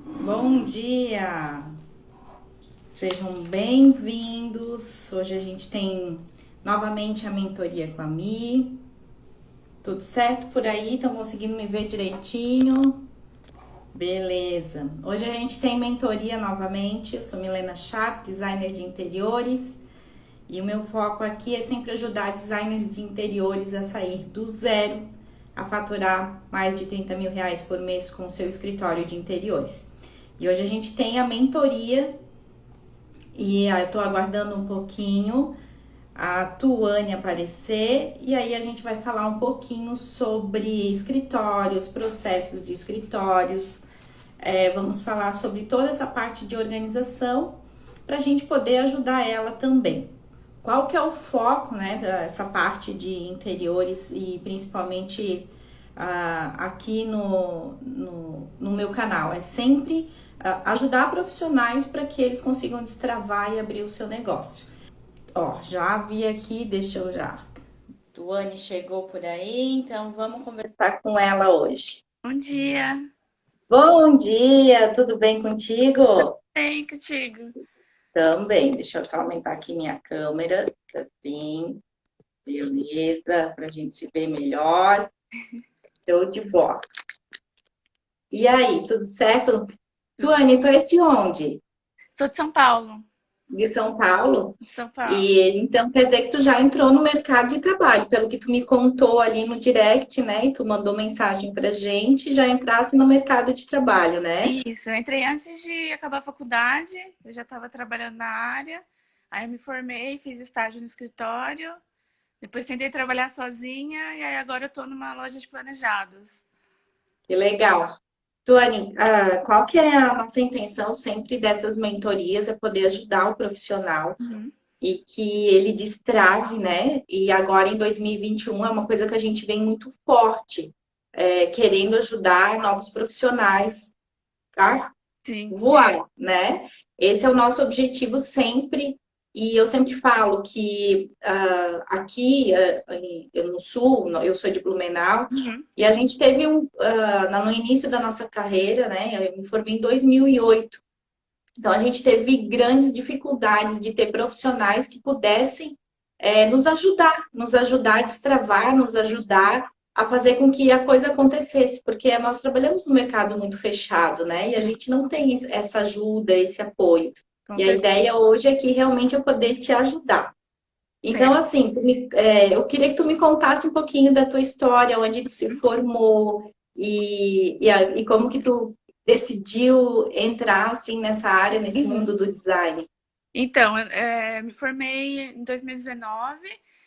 Bom dia! Sejam bem-vindos. Hoje a gente tem novamente a mentoria com a Mi. Tudo certo por aí? Estão conseguindo me ver direitinho? Beleza. Hoje a gente tem mentoria novamente. Eu sou Milena Chato, designer de interiores. E o meu foco aqui é sempre ajudar designers de interiores a sair do zero, a faturar mais de 30 mil reais por mês com o seu escritório de interiores. E hoje a gente tem a mentoria e eu tô aguardando um pouquinho a Tuane aparecer e aí a gente vai falar um pouquinho sobre escritórios, processos de escritórios. Vamos falar sobre toda essa parte de organização para a gente poder ajudar ela também. Qual que é o foco, né, dessa parte de interiores e principalmente aqui no meu canal? É sempre ajudar profissionais para que eles consigam destravar e abrir o seu negócio. Ó, já vi aqui, deixa eu já. Tuane chegou por aí, então vamos conversar com ela hoje. Bom dia, Bom dia, tudo bem contigo? bem contigo. Também, deixa eu só aumentar aqui minha câmera, assim, beleza, para a gente se ver melhor. Show de bola. E aí, tudo certo? Tudo Tuane, tu és de onde? Sou de São Paulo, De São Paulo? de São Paulo. E então quer dizer que tu já entrou no mercado de trabalho, pelo que tu me contou ali no direct, né? E tu mandou mensagem pra gente, já entrasse no mercado de trabalho, né? Isso, eu entrei antes de acabar a faculdade, eu já estava trabalhando na área, aí eu me formei, fiz estágio no escritório, depois tentei trabalhar sozinha e aí agora eu estou numa loja de planejados. Que legal. Tuane, qual que é a nossa intenção sempre dessas mentorias? É poder ajudar o profissional Uhum. e que ele destrave, né? E agora em 2021 é uma coisa que a gente vem muito forte, querendo ajudar novos profissionais a Sim, voar, né? Esse é o nosso objetivo sempre. E eu sempre falo que aqui no sul, eu sou de Blumenau, uhum. e a gente teve no início da nossa carreira, né? Eu me formei em 2008. Então, a gente teve grandes dificuldades de ter profissionais que pudessem nos ajudar a destravar, nos ajudar a fazer com que a coisa acontecesse, porque nós trabalhamos num mercado muito fechado, né? E a gente não tem essa ajuda, esse apoio. Com E a certeza. ideia hoje é que realmente eu poder te ajudar. Então, É. assim, eu queria que tu me contasse um pouquinho da tua história, onde tu se formou e como que tu decidiu entrar assim nessa área, nesse Uhum. mundo do design. Então, me formei em 2019,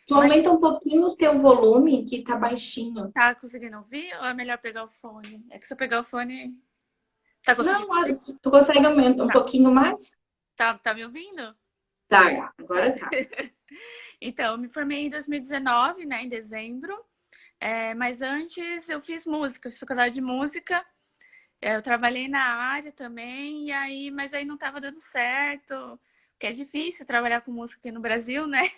Tu mas aumenta um pouquinho o teu volume, que tá baixinho. tá conseguindo ouvir ou é melhor pegar o fone? É que se eu pegar o fone, tá conseguindo Não, ouvir? tu consegue aumentar um Tá. pouquinho mais? Tá me ouvindo? Tá, Tá. agora tá. Então, eu me formei em 2019, né, em dezembro. Mas antes eu fiz música, fiz faculdade de música. Eu trabalhei na área também, mas aí não estava dando certo, porque é difícil trabalhar com música aqui no Brasil, né?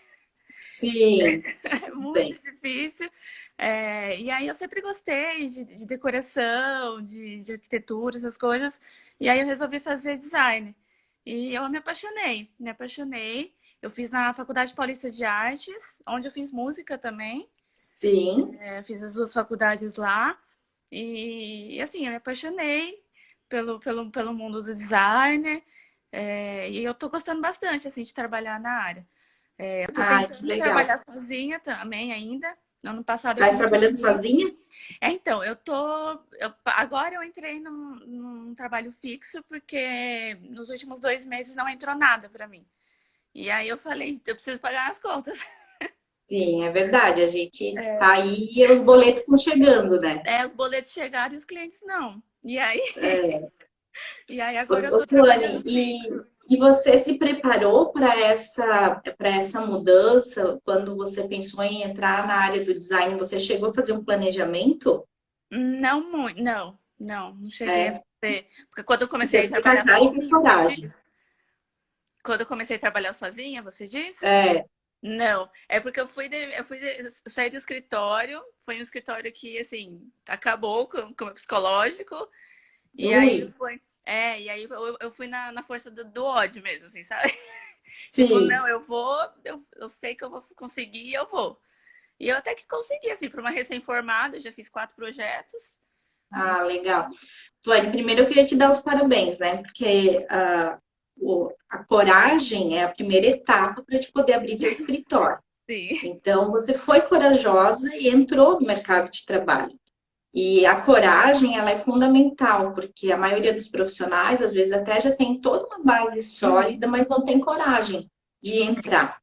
Sim, É muito bem. difícil. E aí eu sempre gostei de decoração, de arquitetura, essas coisas. E aí eu resolvi fazer design. E eu me apaixonei. Eu fiz na Faculdade Paulista de Artes, onde eu fiz música também. Sim. Fiz as duas faculdades lá. Assim, eu me apaixonei pelo mundo do designer. E eu tô gostando bastante, assim, de trabalhar na área. Eu tô Ai, que tentando legal. trabalhar sozinha também ainda. Ano passado eu Tá fiz trabalhando sozinha? então, agora eu entrei num trabalho fixo porque nos últimos 2 meses não entrou nada pra mim. E aí eu falei, eu preciso pagar as contas. Sim, é verdade. A gente tá aí e os boletos estão chegando, né? Os boletos chegaram e os clientes não. É. E aí agora eu Ô, tô trabalhando Tuane, fixo. e você se preparou para essa mudança quando você pensou em entrar na área do design? Você chegou a fazer um planejamento? Não muito, não cheguei a É, fazer. Porque quando eu comecei porque a foi com a trabalhar cara e com a sozinha, você diz? coragem. Quando eu comecei a trabalhar sozinha, você diz? É, Não, é porque eu saí do escritório, foi um escritório que, assim, acabou com o meu psicológico, e aí ui, E aí eu fui na força do ódio mesmo, assim, sabe? Tipo, Sim. não, eu sei que eu vou conseguir e eu vou. E eu até que consegui, assim, para uma recém-formada, eu já fiz 4 projetos. Ah, legal. Tuane, primeiro eu queria te dar os parabéns, né? Porque a coragem é a primeira etapa para te poder abrir teu escritório. Sim. Então, você foi corajosa e entrou no mercado de trabalho. E a coragem, ela é fundamental, porque a maioria dos profissionais, às vezes, até já tem toda uma base Uhum. sólida, mas não tem coragem de entrar.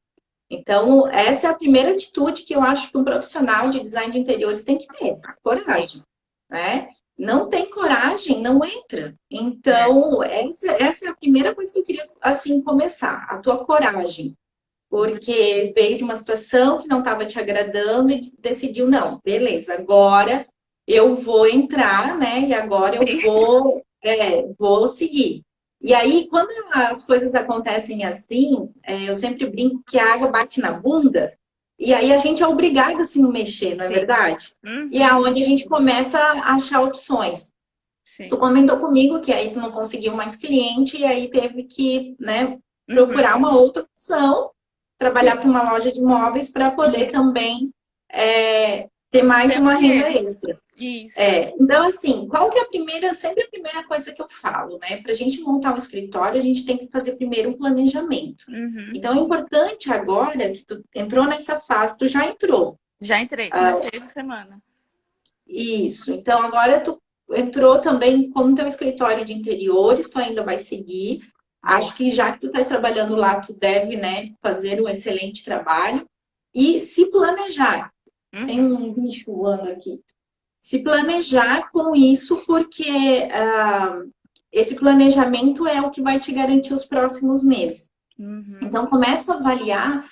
Então, essa é a primeira atitude que eu acho que um profissional de design de interiores tem que ter, a coragem, né? Não tem coragem, não entra. É. Então, essa é a primeira coisa que eu queria, assim, começar, a tua coragem. Porque veio de uma situação que não estava te agradando e decidiu, não, beleza, agora eu vou entrar, né? E agora eu Sim. vou seguir. E aí, quando as coisas acontecem assim, eu sempre brinco que a água bate na bunda, e aí a gente é obrigada a se mexer, não é Sim. verdade? E é Uhum. onde a gente começa a achar opções. Tu Sim. comentou comigo que aí tu não conseguiu mais cliente e aí teve que, né, Uhum. procurar uma outra opção, trabalhar Sim. para uma loja de imóveis para poder Isso. também ter mais Ter um uma renda dinheiro. extra. Isso. Então, assim, qual que é sempre a primeira coisa que eu falo, né? Para a gente montar um escritório, a gente tem que fazer primeiro um planejamento. Uhum. Então, é importante agora que tu entrou nessa fase, tu já entrou. Já entrei, comecei essa semana. Isso. Então, agora tu entrou também como teu escritório de interiores, tu ainda vai seguir. Vou. Acho que já que tu estás trabalhando lá, tu deve, né, fazer um excelente trabalho e se planejar. Tem Uhum. um bicho voando aqui. Se planejar com isso, porque esse planejamento é o que vai te garantir os próximos meses. Uhum. Então, começa a avaliar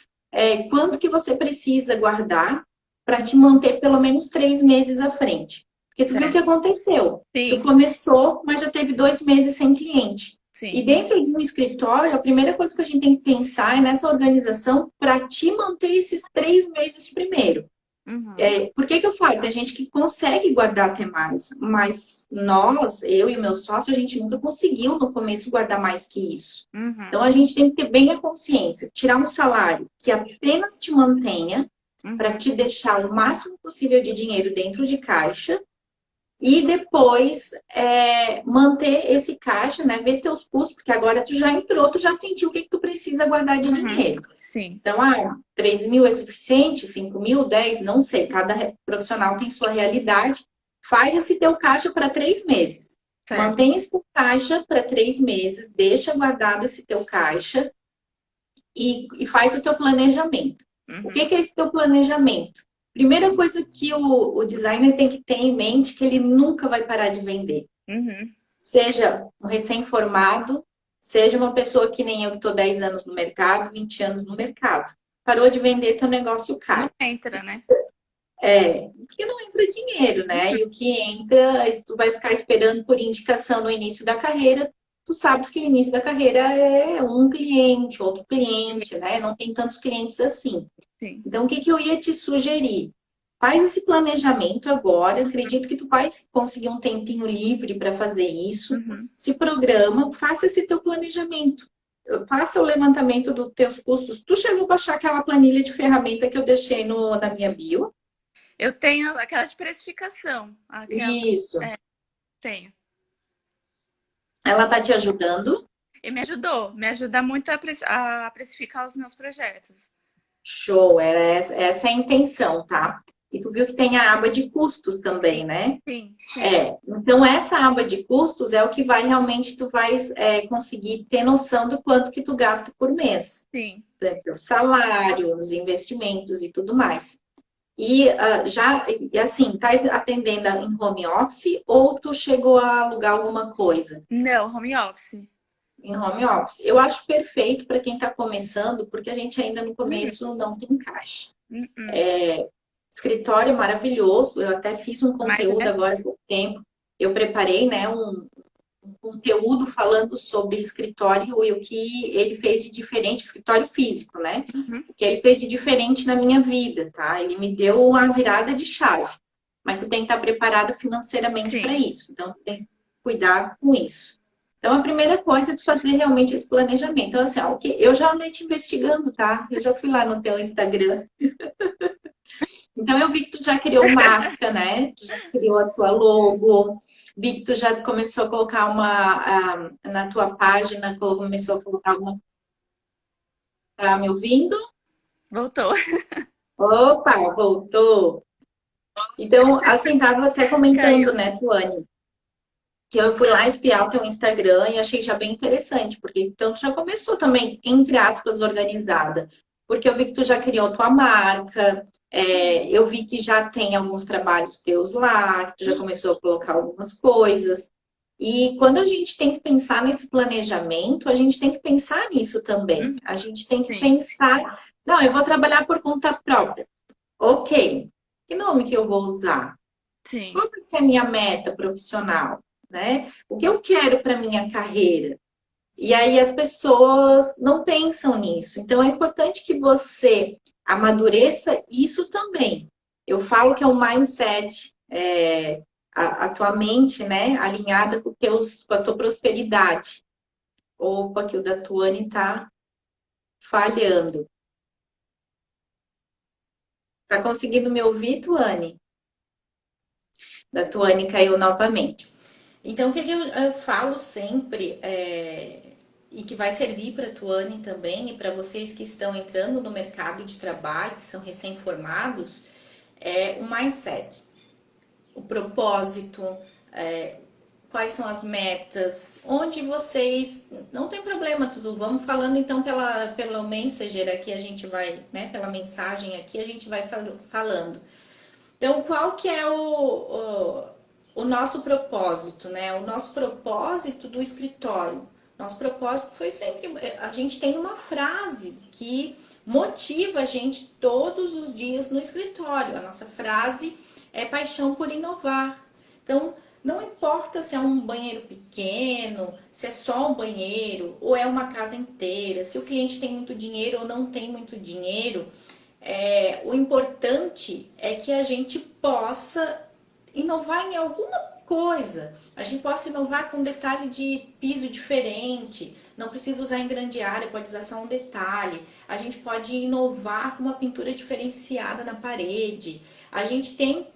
quanto que você precisa guardar para te manter pelo menos 3 meses à frente. Porque tu viu o que Certo. aconteceu. Tu Sim. começou, mas já teve 2 meses sem cliente. E Sim. dentro de um escritório, a primeira coisa que a gente tem que pensar é nessa organização para te manter esses 3 meses primeiro. Uhum. Por que que eu falo? Tem gente que consegue guardar até mais, mas nós, eu e o meu sócio, a gente nunca conseguiu no começo guardar mais que isso. Então Uhum. a gente tem que ter bem a consciência, tirar um salário que apenas te mantenha para Uhum. te deixar o máximo possível de dinheiro dentro de caixa e depois manter esse caixa, né? Ver teus custos, porque agora tu já entrou, tu já sentiu o que que tu precisa guardar de Uhum. dinheiro. Sim. Então, 3 mil é suficiente? 5 mil? 10? Não sei. Cada profissional tem sua realidade. Faz esse teu caixa para 3 meses. Certo. Mantém esse teu caixa para 3 meses, deixa guardado esse teu caixa e faz o teu planejamento. O que Uhum. que é esse teu planejamento? Primeira coisa que o designer tem que ter em mente é que ele nunca vai parar de vender. Uhum. Seja um recém-formado, seja uma pessoa que nem eu que estou 10 anos no mercado, 20 anos no mercado. Parou de vender, teu negócio Não cai. entra, né? Porque não entra dinheiro, né? E o que entra, tu vai ficar esperando por indicação no início da carreira. Tu sabes que o início da carreira é um cliente, outro cliente, né? Não tem tantos clientes assim. Sim. Então, o que que eu ia te sugerir? Faz esse planejamento agora. Acredito que tu vai conseguir um tempinho livre para fazer isso. Uhum. Se programa, faça esse teu planejamento. Faça o levantamento dos teus custos. Tu chegou a baixar aquela planilha de ferramenta que eu deixei na minha bio? Eu tenho aquela de precificação. Aquela. Isso. É, tenho. Ela tá te ajudando? E me ajuda muito a precificar os meus projetos. Show, era essa é a intenção, tá? E tu viu que tem a aba de custos Sim, também, né? sim, sim, Então essa aba de custos é o que vai realmente tu vais conseguir ter noção do quanto que tu gasta por mês, sim. né? Teu salário, os investimentos e tudo mais. E assim, tá atendendo em home office ou tu chegou a alugar alguma coisa Não, home office. em home office? Eu acho perfeito para quem está começando, porque a gente ainda no Uhum, começo não tem caixa. uhum. Escritório maravilhoso, eu até fiz um Mas conteúdo é. agora há pouco tempo. Eu preparei, né, um conteúdo falando sobre escritório e o que ele fez de diferente, escritório físico, né? Uhum, O que ele fez de diferente na minha vida, tá? Ele me deu uma virada de chave. Mas tu tem que estar preparada financeiramente para sim. isso. Então, tu tem que cuidar com isso. Então, a primeira coisa é tu fazer realmente esse planejamento. Então, assim, ó, eu já andei te investigando, tá? Eu já fui lá no teu Instagram. Então, eu vi que tu já criou marca, né? Tu já criou a tua logo. Vi que tu já começou a colocar na tua página, começou a colocar alguma... Tá me ouvindo? Voltou. Opa, voltou. Então, assim, tava até comentando, Caiu. né, Tuane, que eu fui lá espiar o teu Instagram e achei já bem interessante, porque então tu já começou também, entre aspas, organizada. Porque eu vi que tu já criou tua marca, eu vi que já tem alguns trabalhos teus lá, que tu já começou a colocar algumas coisas. E quando a gente tem que pensar nesse planejamento, a gente tem que pensar nisso também. Uhum. A gente tem que Sim, pensar, não, eu vou trabalhar por conta própria. Ok, que nome que eu vou usar? sim. Qual vai ser a minha meta profissional, né? O que eu quero para minha carreira? E aí as pessoas não pensam nisso. Então é importante que você amadureça isso também. Eu falo que é um mindset, a tua mente, né, alinhada com a tua prosperidade. Opa, que o da Tuane tá falhando. Tá conseguindo me ouvir, Tuane? Da Tuane caiu novamente. Então, o que, que eu falo sempre, e que vai servir para a Tuane também, e para vocês que estão entrando no mercado de trabalho, que são recém-formados, é o mindset, o propósito, é, quais são as metas, onde vocês. Não tem problema, tudo. Vamos falando então pela Messenger aqui, a gente vai, né? Pela mensagem aqui, a gente vai falando. Então, qual que é o nosso propósito, né? O nosso propósito do escritório. Nosso propósito foi sempre. A gente tem uma frase que motiva a gente todos os dias no escritório. A nossa frase é paixão por inovar. Então, não importa se é um banheiro pequeno, se é só um banheiro, ou é uma casa inteira, se o cliente tem muito dinheiro ou não tem muito dinheiro, o importante é que a gente possa inovar em alguma coisa. A gente possa inovar com um detalhe de piso diferente. Não precisa usar em grande área, pode usar só um detalhe. A gente pode inovar com uma pintura diferenciada na parede. A gente tem.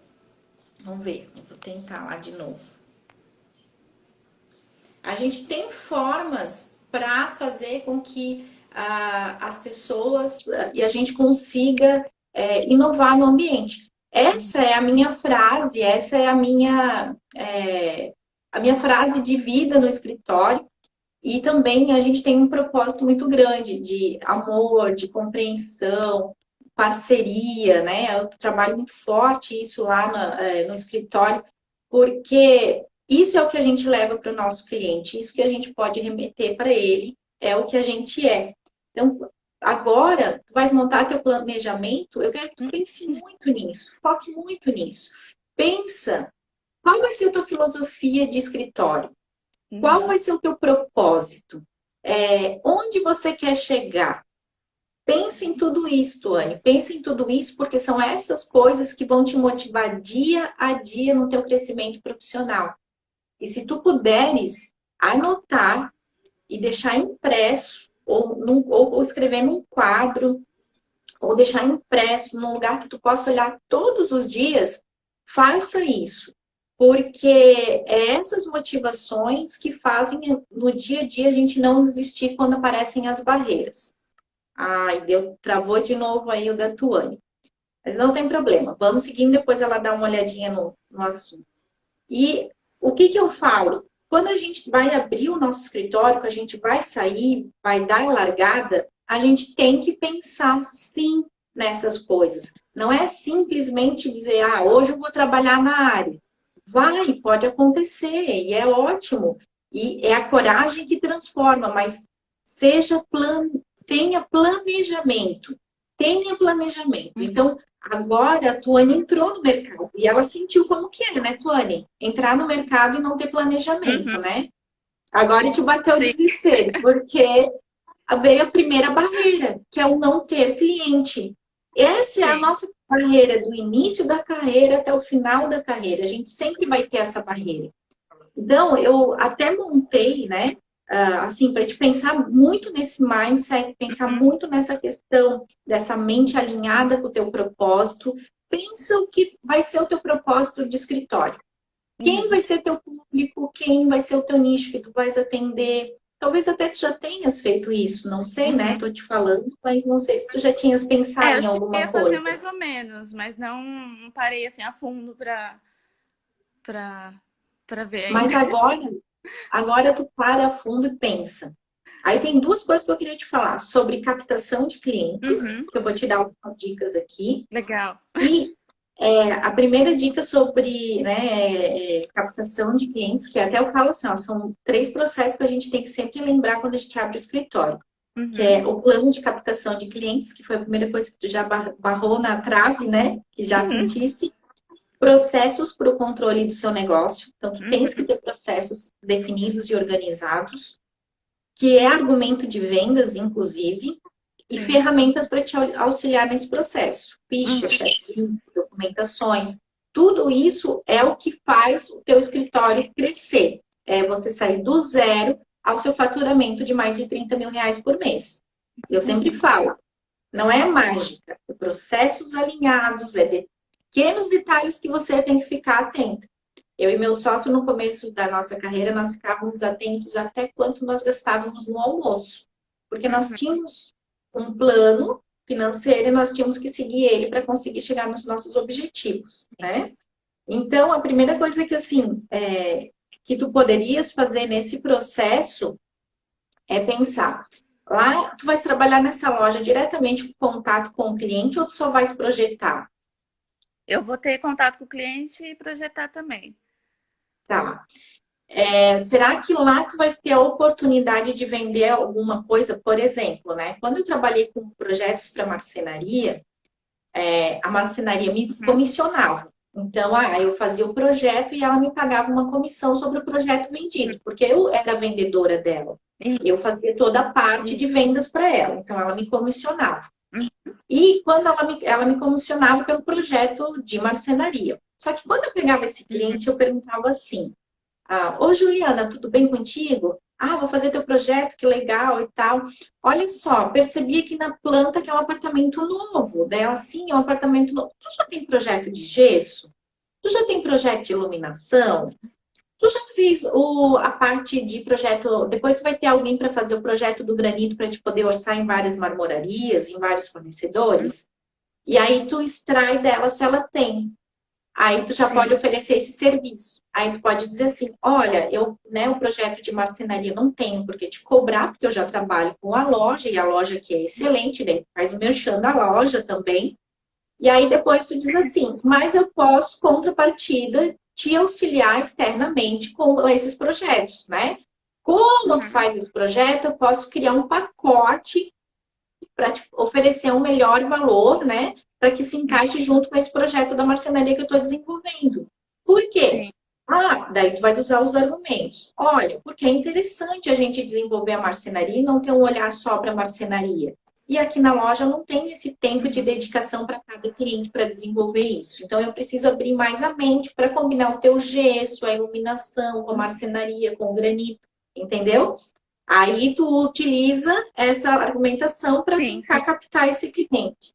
Vamos ver, eu vou tentar lá de novo. A gente tem formas para fazer com que as pessoas e a gente consiga inovar no ambiente. Essa é a minha frase, essa é a minha frase de vida no escritório. E também a gente tem um propósito muito grande de amor, de compreensão, parceria, né? Eu trabalho muito forte isso lá no escritório, porque isso é o que a gente leva para o nosso cliente, isso que a gente pode remeter para ele, é o que a gente é. Então, agora, tu vais montar teu planejamento, eu quero que tu pense muito nisso, foque muito nisso. Pensa, qual vai ser a tua filosofia de escritório? Qual Uhum. vai ser o teu propósito? Onde você quer chegar? Pense em tudo isso, Tuane. Pense em tudo isso, porque são essas coisas que vão te motivar dia a dia no teu crescimento profissional. E se tu puderes anotar e deixar impresso, ou escrever num quadro, ou deixar impresso num lugar que tu possa olhar todos os dias, faça isso. Porque é essas motivações que fazem no dia a dia a gente não desistir quando aparecem as barreiras. Ai, travou de novo aí o da Tuane. Mas não tem problema. Vamos seguindo, depois ela dá uma olhadinha no assunto. E o que eu falo? Quando a gente vai abrir o nosso escritório, que a gente vai sair, vai dar a largada, a gente tem que pensar sim nessas coisas. Não é simplesmente dizer, hoje eu vou trabalhar na área. Vai, pode acontecer, e é ótimo. E é a coragem que transforma, mas tenha planejamento. Tenha planejamento. Uhum. Então, agora a Tuane entrou no mercado e ela sentiu como que é, né, Tuane? Entrar no mercado e não ter planejamento, Uhum. né? Agora te bateu o Sim, desespero, porque veio a primeira barreira, que é o não ter cliente. Essa é a sim. nossa barreira do início da carreira até o final da carreira. A gente sempre vai ter essa barreira. Então, eu até montei, né? Assim, para te pensar muito nesse mindset, pensar Uhum. muito nessa questão dessa mente alinhada com o teu propósito. Pensa o que vai ser o teu propósito de escritório. Quem vai ser teu público? Quem vai ser o teu nicho que tu vais atender? Talvez até tu já tenhas feito isso, não sei, né? Uhum. Tô te falando, mas não sei se tu já tinhas pensado Eu em cheguei alguma a fazer coisa. mais ou menos, mas não parei assim a fundo pra, pra ver Mas ainda. agora tu para a fundo e pensa. Aí tem duas coisas que eu queria te falar sobre captação de clientes, Uhum. que eu vou te dar algumas dicas aqui. Legal. E a primeira dica sobre, né, captação de clientes, que até eu falo assim, ó, são 3 processos que a gente tem que sempre lembrar quando a gente abre o escritório. Que Uhum. é o plano de captação de clientes, que foi a primeira coisa que tu já barrou na trave, né? Que já Uhum. sentisse. Processos para o controle do seu negócio. Então, tu tens que Uhum. ter processos definidos e organizados, que é argumento de vendas, inclusive, e Sim. ferramentas para te auxiliar nesse processo. Uhum. Ficha, checklist, documentações. Tudo isso é o que faz o teu escritório crescer. É você sair do zero ao seu faturamento de mais de 30 mil reais por mês. Eu sempre Uhum. falo, não é mágica, é processos alinhados, é pequenos detalhes que você tem que ficar atento. Eu e meu sócio, no começo da nossa carreira, nós ficávamos atentos até quanto nós gastávamos no almoço. Porque nós Uhum. tínhamos um plano financeiro e nós tínhamos que seguir ele para conseguir chegar nos nossos objetivos, né? Então, a primeira coisa que, assim, que tu poderias fazer nesse processo é pensar. Lá, tu vais trabalhar nessa loja diretamente com contato com o cliente ou tu só vais projetar? Eu vou ter contato com o cliente e projetar também. Tá. Será que lá tu vai ter a oportunidade de vender alguma coisa? Por exemplo, né? Quando eu trabalhei com projetos para marcenaria, a marcenaria me Uhum. comissionava. Então, eu fazia o projeto e ela me pagava uma comissão sobre o projeto vendido, porque eu era vendedora dela. Eu fazia toda a parte de Isso. vendas para ela, então ela me comissionava. Uhum. E quando ela me comissionava pelo projeto de marcenaria. Só que quando eu pegava esse cliente, eu perguntava assim: ô Juliana, tudo bem contigo? Vou fazer teu projeto, que legal e tal. Olha só, percebi aqui na planta que é um apartamento novo. Dela, sim, é um apartamento novo. Tu já tem projeto de gesso? Tu já tem projeto de iluminação? Tu já fez a parte de projeto? Depois tu vai ter alguém para fazer o projeto do granito para te poder orçar em várias marmorarias, em vários fornecedores? E aí tu extrai dela se ela tem. Aí tu já pode Sim. oferecer esse serviço. Aí tu pode dizer assim, olha, eu, né, o projeto de marcenaria não tenho por que te cobrar, porque eu já trabalho com a loja, e a loja aqui é excelente, daí faz o merchan da loja também. E aí depois tu diz assim, mas eu posso, contrapartida, te auxiliar externamente com esses projetos, né? Como tu Uhum. faz esse projeto, eu posso criar um pacote para te oferecer um melhor valor, né? Para que se encaixe junto com esse projeto da marcenaria que eu estou desenvolvendo. Por quê? Sim. Daí tu vai usar os argumentos. Olha, porque é interessante a gente desenvolver a marcenaria e não ter um olhar só para a marcenaria. E aqui na loja eu não tenho esse tempo de Uhum. dedicação para cada cliente para desenvolver isso. Então eu preciso abrir mais a mente para combinar o teu gesso, a iluminação, com a marcenaria, com o granito, entendeu? Aí tu utiliza essa argumentação para Sim, sim. tentar captar esse cliente.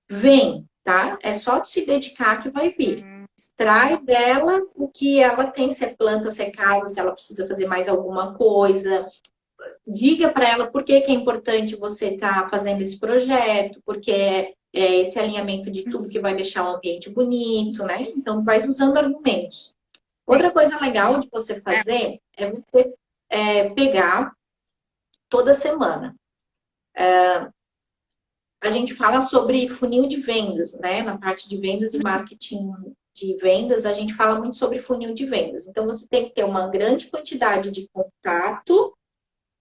Vem, tá? É só tu se dedicar que vai vir. Uhum. Extrai dela o que ela tem, se é planta, se é casa, se ela precisa fazer mais alguma coisa. Diga para ela por que que é importante você estar fazendo esse projeto, porque é esse alinhamento de tudo que vai deixar o ambiente bonito, né? Então, vai usando argumentos. Outra Sim. coisa legal de você É. fazer é você pegar toda semana. A gente fala sobre funil de vendas, né? Na parte de vendas e marketing de vendas, a gente fala muito sobre funil de vendas. Então, você tem que ter uma grande quantidade de contato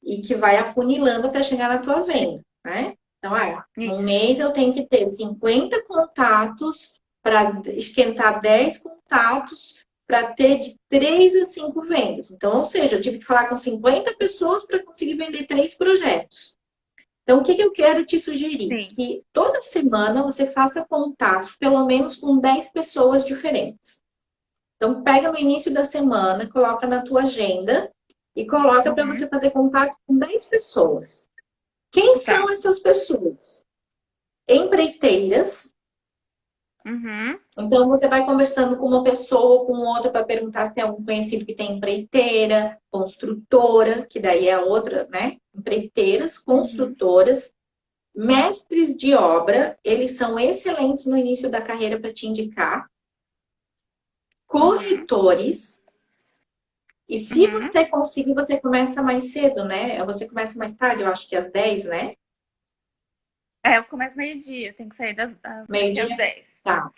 e que vai afunilando até chegar na tua venda, né? Então, num Isso. mês eu tenho que ter 50 contatos para esquentar 10 contatos para ter de 3 a 5 vendas. Então, ou seja, eu tive que falar com 50 pessoas para conseguir vender 3 projetos. Então, o que eu quero te sugerir? Sim. Que toda semana você faça contatos, pelo menos com 10 pessoas diferentes. Então, pega no início da semana, coloca na tua agenda e coloca para Uhum. você fazer contato com 10 pessoas. Quem Tá. são essas pessoas? Empreiteiras. Uhum. Então, você vai conversando com uma pessoa ou com outra para perguntar se tem algum conhecido que tem empreiteira, construtora, que daí é a outra, né? Empreiteiras, Uhum. construtoras, mestres de obra, eles são excelentes no início da carreira para te indicar, Uhum. corretores. E se Uhum. você conseguir, você começa mais cedo, né? Você começa mais tarde, eu acho que às 10, né? É, eu começo meio-dia, tem que sair daqui às Meio-dia? 10. Tá.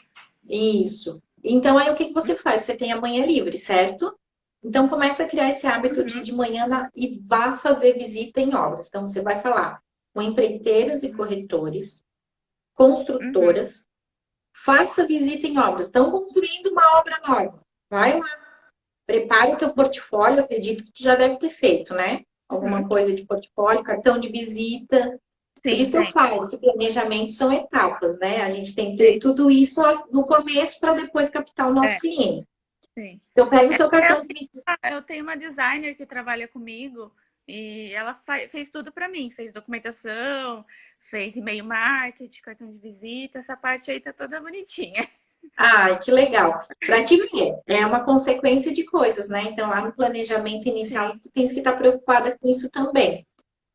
Isso. Então, aí o que que você faz? Você tem a manhã livre, certo? Então, começa a criar esse hábito Uhum. de manhã e vá fazer visita em obras. Então, você vai falar com empreiteiras e corretores, Uhum. construtoras, faça visita em obras. Estão construindo uma obra nova. Vai lá, prepare o teu portfólio, acredito que já deve ter feito, né? Alguma Uhum. coisa de portfólio, cartão de visita. Por Sim, isso que eu tem. falo que planejamento são etapas, né? A gente tem que ter Sim. tudo isso no começo para depois captar o nosso É, cliente. sim. Então, pega o É, seu cartão de visita. eu tenho uma designer que trabalha comigo e ela fez tudo para mim. Fez documentação, fez e-mail marketing, cartão de visita. Essa parte aí tá toda bonitinha. Ai, que legal. Para te ver, é uma consequência de coisas, né? Então, lá no planejamento inicial, Sim. tu tens que estar preocupada com isso também.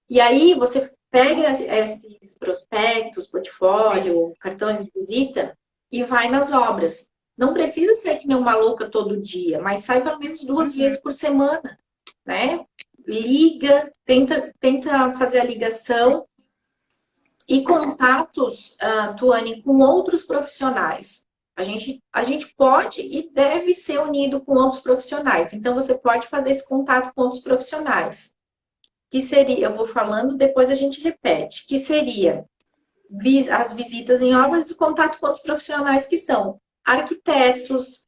E aí, você pega esses prospectos, Sim. portfólio, cartões de visita e vai nas obras. Não precisa ser que nem uma louca todo dia, mas sai pelo menos duas Uhum. vezes por semana, né? Liga, tenta fazer a ligação e contatos, Tuane, com outros profissionais. A gente pode e deve ser unido com outros profissionais. Então, você pode fazer esse contato com outros profissionais. Que seria, eu vou falando, depois a gente repete. Que seria as visitas em obras e contato com outros profissionais que são arquitetos,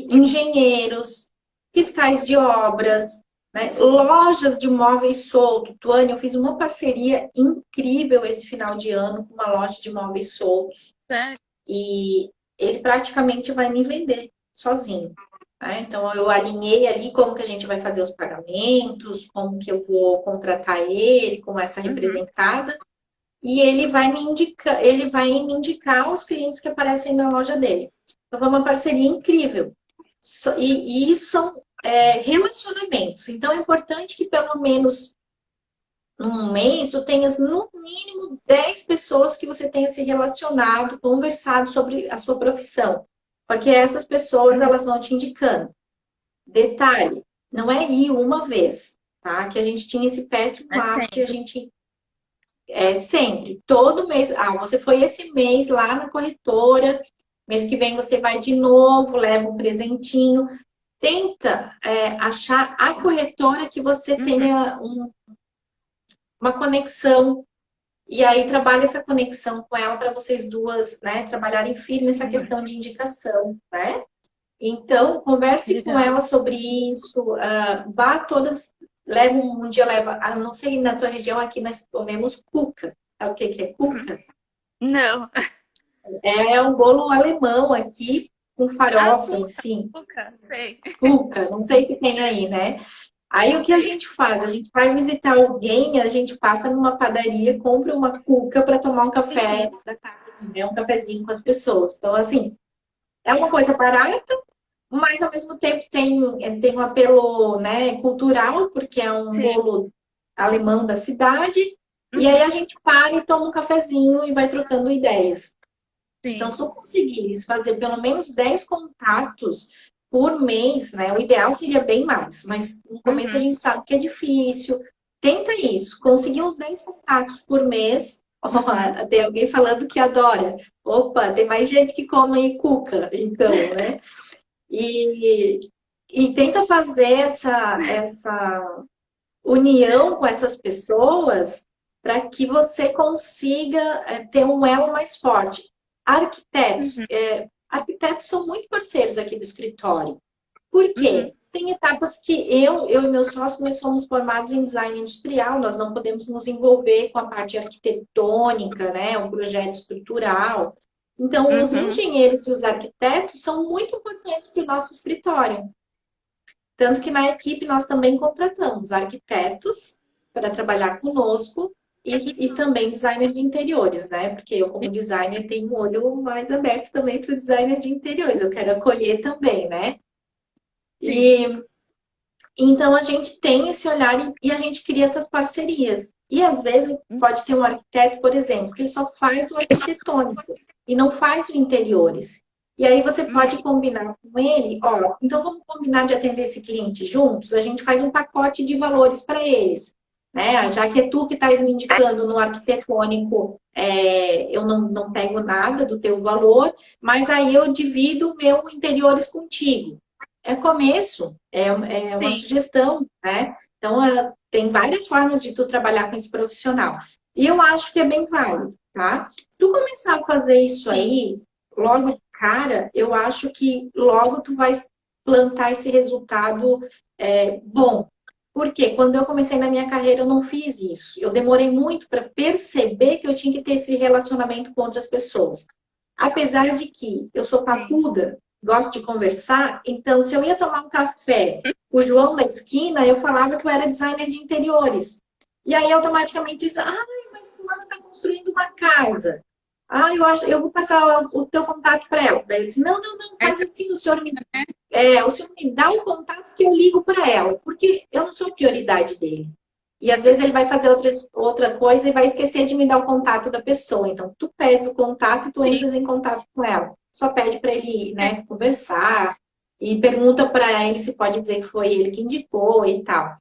engenheiros, fiscais de obras, né? Lojas de móveis soltos. Tuane, eu fiz uma parceria incrível esse final de ano com uma loja de móveis soltos Sério? e ele praticamente vai me vender sozinho. Né? Então eu alinhei ali como que a gente vai fazer os pagamentos, como que eu vou contratar ele com essa Uhum. representada e ele vai me indicar os clientes que aparecem na loja dele. Então, foi uma parceria incrível. E isso são relacionamentos. Então, é importante que pelo menos num mês tu tenhas no mínimo 10 pessoas que você tenha se relacionado, conversado sobre a sua profissão. Porque essas pessoas, Uhum. elas vão te indicando. Detalhe, não é ir uma vez, tá? Que a gente tinha esse péssimo É hábito que a sempre. gente sempre, todo mês. Ah, você foi esse mês lá na corretora, mês que vem você vai de novo, leva um presentinho. Tenta achar a corretora que você Uhum. tenha uma conexão. E aí trabalha essa conexão com ela para vocês duas, né, trabalharem firme essa Uhum. questão de indicação, né? Então, converse com Legal. ela sobre isso, vá todas, um dia leva, não sei, na tua região aqui nós comemos cuca. Sabe o que que é Uhum. cuca? Não. É um bolo alemão aqui com Ah, farofa em cuca, cima. cuca, sei. Cuca, não sei se tem aí, né? Aí o que a Sim. gente faz? A gente vai visitar alguém, a gente passa numa padaria, compra uma cuca para tomar um café Uhum. da tarde, né? Um cafezinho com as pessoas. Então, assim, é uma coisa barata, mas ao mesmo tempo tem um apelo, né, cultural, porque é um Sim. bolo alemão da cidade. E aí Uhum. a gente para e toma um cafezinho e vai trocando ideias. Então, Sim. se tu conseguires fazer pelo menos 10 contatos por mês, né? O ideal seria bem mais, mas no começo a Uhum. gente sabe que é difícil. Tenta isso, conseguir uns 10 contatos por mês. Ó, Uhum. tem alguém falando que adora. Opa, tem mais gente que come cuca, então, né? E, e tenta fazer essa união com essas pessoas para que você consiga ter um elo mais forte. Arquitetos, Uhum. arquitetos são muito parceiros aqui do escritório. Por Uhum. quê? Tem etapas que eu e meus sócios, nós somos formados em design industrial, nós não podemos nos envolver com a parte arquitetônica, né, o projeto estrutural. Então, os Uhum. engenheiros e os arquitetos são muito importantes para o nosso escritório. Tanto que na equipe nós também contratamos arquitetos para trabalhar conosco e também designer de interiores, né? Porque eu, como designer, tenho um olho mais aberto também para o designer de interiores. Eu quero acolher também, né? Sim. E então a gente tem esse olhar e a gente cria essas parcerias. E às vezes pode ter um arquiteto, por exemplo, que ele só faz o arquitetônico e não faz o interiores. E aí você Uhum. pode combinar com ele, ó, então vamos combinar de atender esse cliente juntos, a gente faz um pacote de valores para eles. Né? Já que é tu que estás me indicando no arquitetônico, eu não pego nada do teu valor, mas aí eu divido o meu interiores contigo. É começo, é uma Sim. sugestão, né? Então, tem várias formas de tu trabalhar com esse profissional. E eu acho que é bem válido, tá? Se tu começar a fazer isso Sim. aí, logo de cara, eu acho que logo tu vai plantar esse resultado bom. Porque quando eu comecei na minha carreira, eu não fiz isso. Eu demorei muito para perceber que eu tinha que ter esse relacionamento com outras pessoas. Apesar de que eu sou Sim. papuda, gosto de conversar, então se eu ia tomar um café com o João da esquina, eu falava que eu era designer de interiores. E aí automaticamente diz, ai, mas fulano está construindo uma casa. Ah, eu vou passar o teu contato para ela. Daí ele disse, não, faz Essa, assim, né? o senhor me dá o contato que eu ligo para ela, porque eu não sou prioridade dele. E às vezes ele vai fazer outra coisa e vai esquecer de me dar o contato da pessoa. Então, tu pedes o contato e tu Sim. entras em contato com ela. Só pede para ele, né, conversar e pergunta para ele se pode dizer que foi ele que indicou e tal.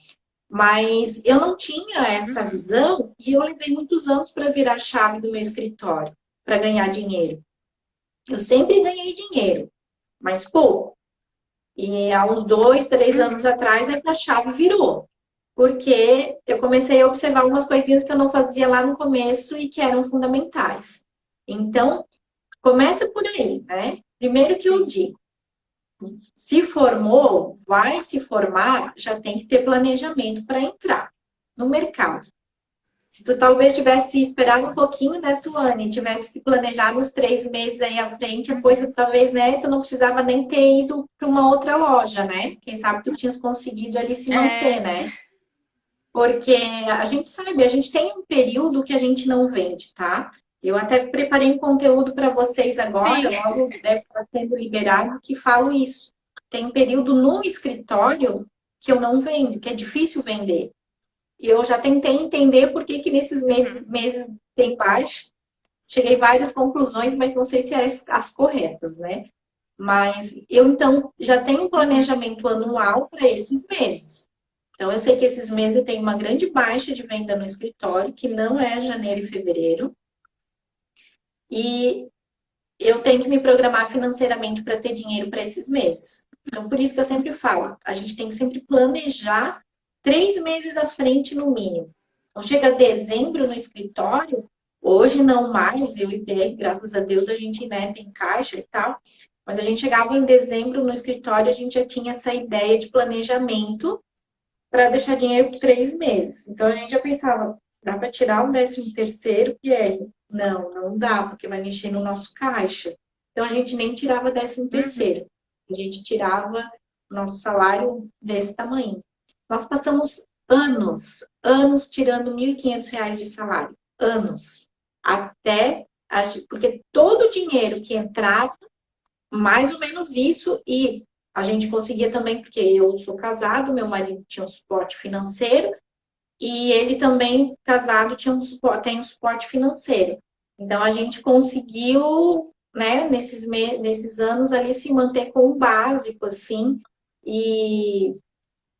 Mas eu não tinha essa Uhum. visão e eu levei muitos anos para virar a chave do meu escritório, para ganhar dinheiro. Eu sempre ganhei dinheiro, mas pouco. E há uns 2, 3 anos Uhum. atrás, a chave virou. Porque eu comecei a observar algumas coisinhas que eu não fazia lá no começo e que eram fundamentais. Então, começa por aí, né? Primeiro que eu Sim. digo, se formou, vai se formar, já tem que ter planejamento para entrar no mercado. Se tu talvez tivesse esperado um pouquinho, né, Tuane, tivesse se planejado uns 3 meses aí à frente, depois Uhum. talvez, né, tu não precisava nem ter ido para uma outra loja, né? Quem sabe tu tinhas conseguido ali se manter, É, né? Porque a gente sabe, a gente tem um período que a gente não vende, tá? Eu até preparei um conteúdo para vocês agora, sim. logo deve estar sendo liberado, que falo isso. Tem um período no escritório que eu não vendo, que é difícil vender. E eu já tentei entender por que nesses Uhum. meses tem baixa. Cheguei a várias conclusões, mas não sei se é as corretas, né? Mas eu, então, já tenho um Uhum. planejamento anual para esses meses. Então, eu sei que esses meses eu tenho uma grande baixa de venda no escritório, que não é janeiro e fevereiro. E eu tenho que me programar financeiramente para ter dinheiro para esses meses. Então, por isso que eu sempre falo, a gente tem que sempre planejar 3 meses à frente, no mínimo. Então, chega dezembro no escritório, hoje não mais, eu e PR, graças a Deus, a gente, né, tem caixa e tal, mas a gente chegava em dezembro no escritório, a gente já tinha essa ideia de planejamento para deixar dinheiro por 3 meses. Então, a gente já pensava, dá para tirar um 13º, PR? Não dá, porque vai mexer no nosso caixa. Então, a gente nem tirava décimo Uhum. terceiro. A gente tirava nosso salário desse tamanho. Nós passamos anos tirando R$ 1.500 de salário. Anos. Até, porque todo o dinheiro que entrava, mais ou menos isso, e a gente conseguia também, porque eu sou casado, meu marido tinha um suporte financeiro, e ele também, casado, tem um suporte financeiro. Então, a gente conseguiu, né, nesses anos ali, se manter com o básico, assim, e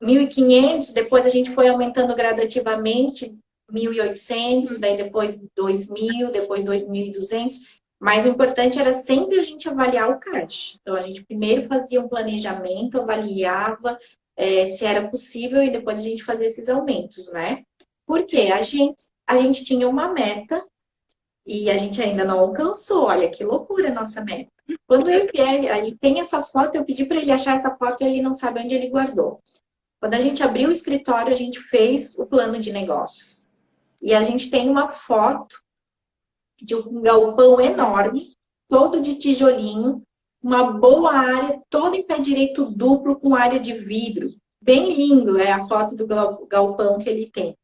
1.500, depois a gente foi aumentando gradativamente, 1.800, daí depois 2.000, depois 2.200, mas o importante era sempre a gente avaliar o caixa. Então, a gente primeiro fazia um planejamento, avaliava se era possível e depois a gente fazia esses aumentos, né? Porque Sim. a gente tinha uma meta e a gente ainda não alcançou. Olha que loucura a nossa meta. Quando eu Pierre, aí tem essa foto, eu pedi para ele achar essa foto e ele não sabe onde ele guardou. Quando a gente abriu o escritório, a gente fez o plano de negócios. E a gente tem uma foto de um galpão enorme. todo de tijolinho, uma boa área, todo em pé direito duplo, com área de vidro. Bem lindo, é a foto do galpão que ele tem.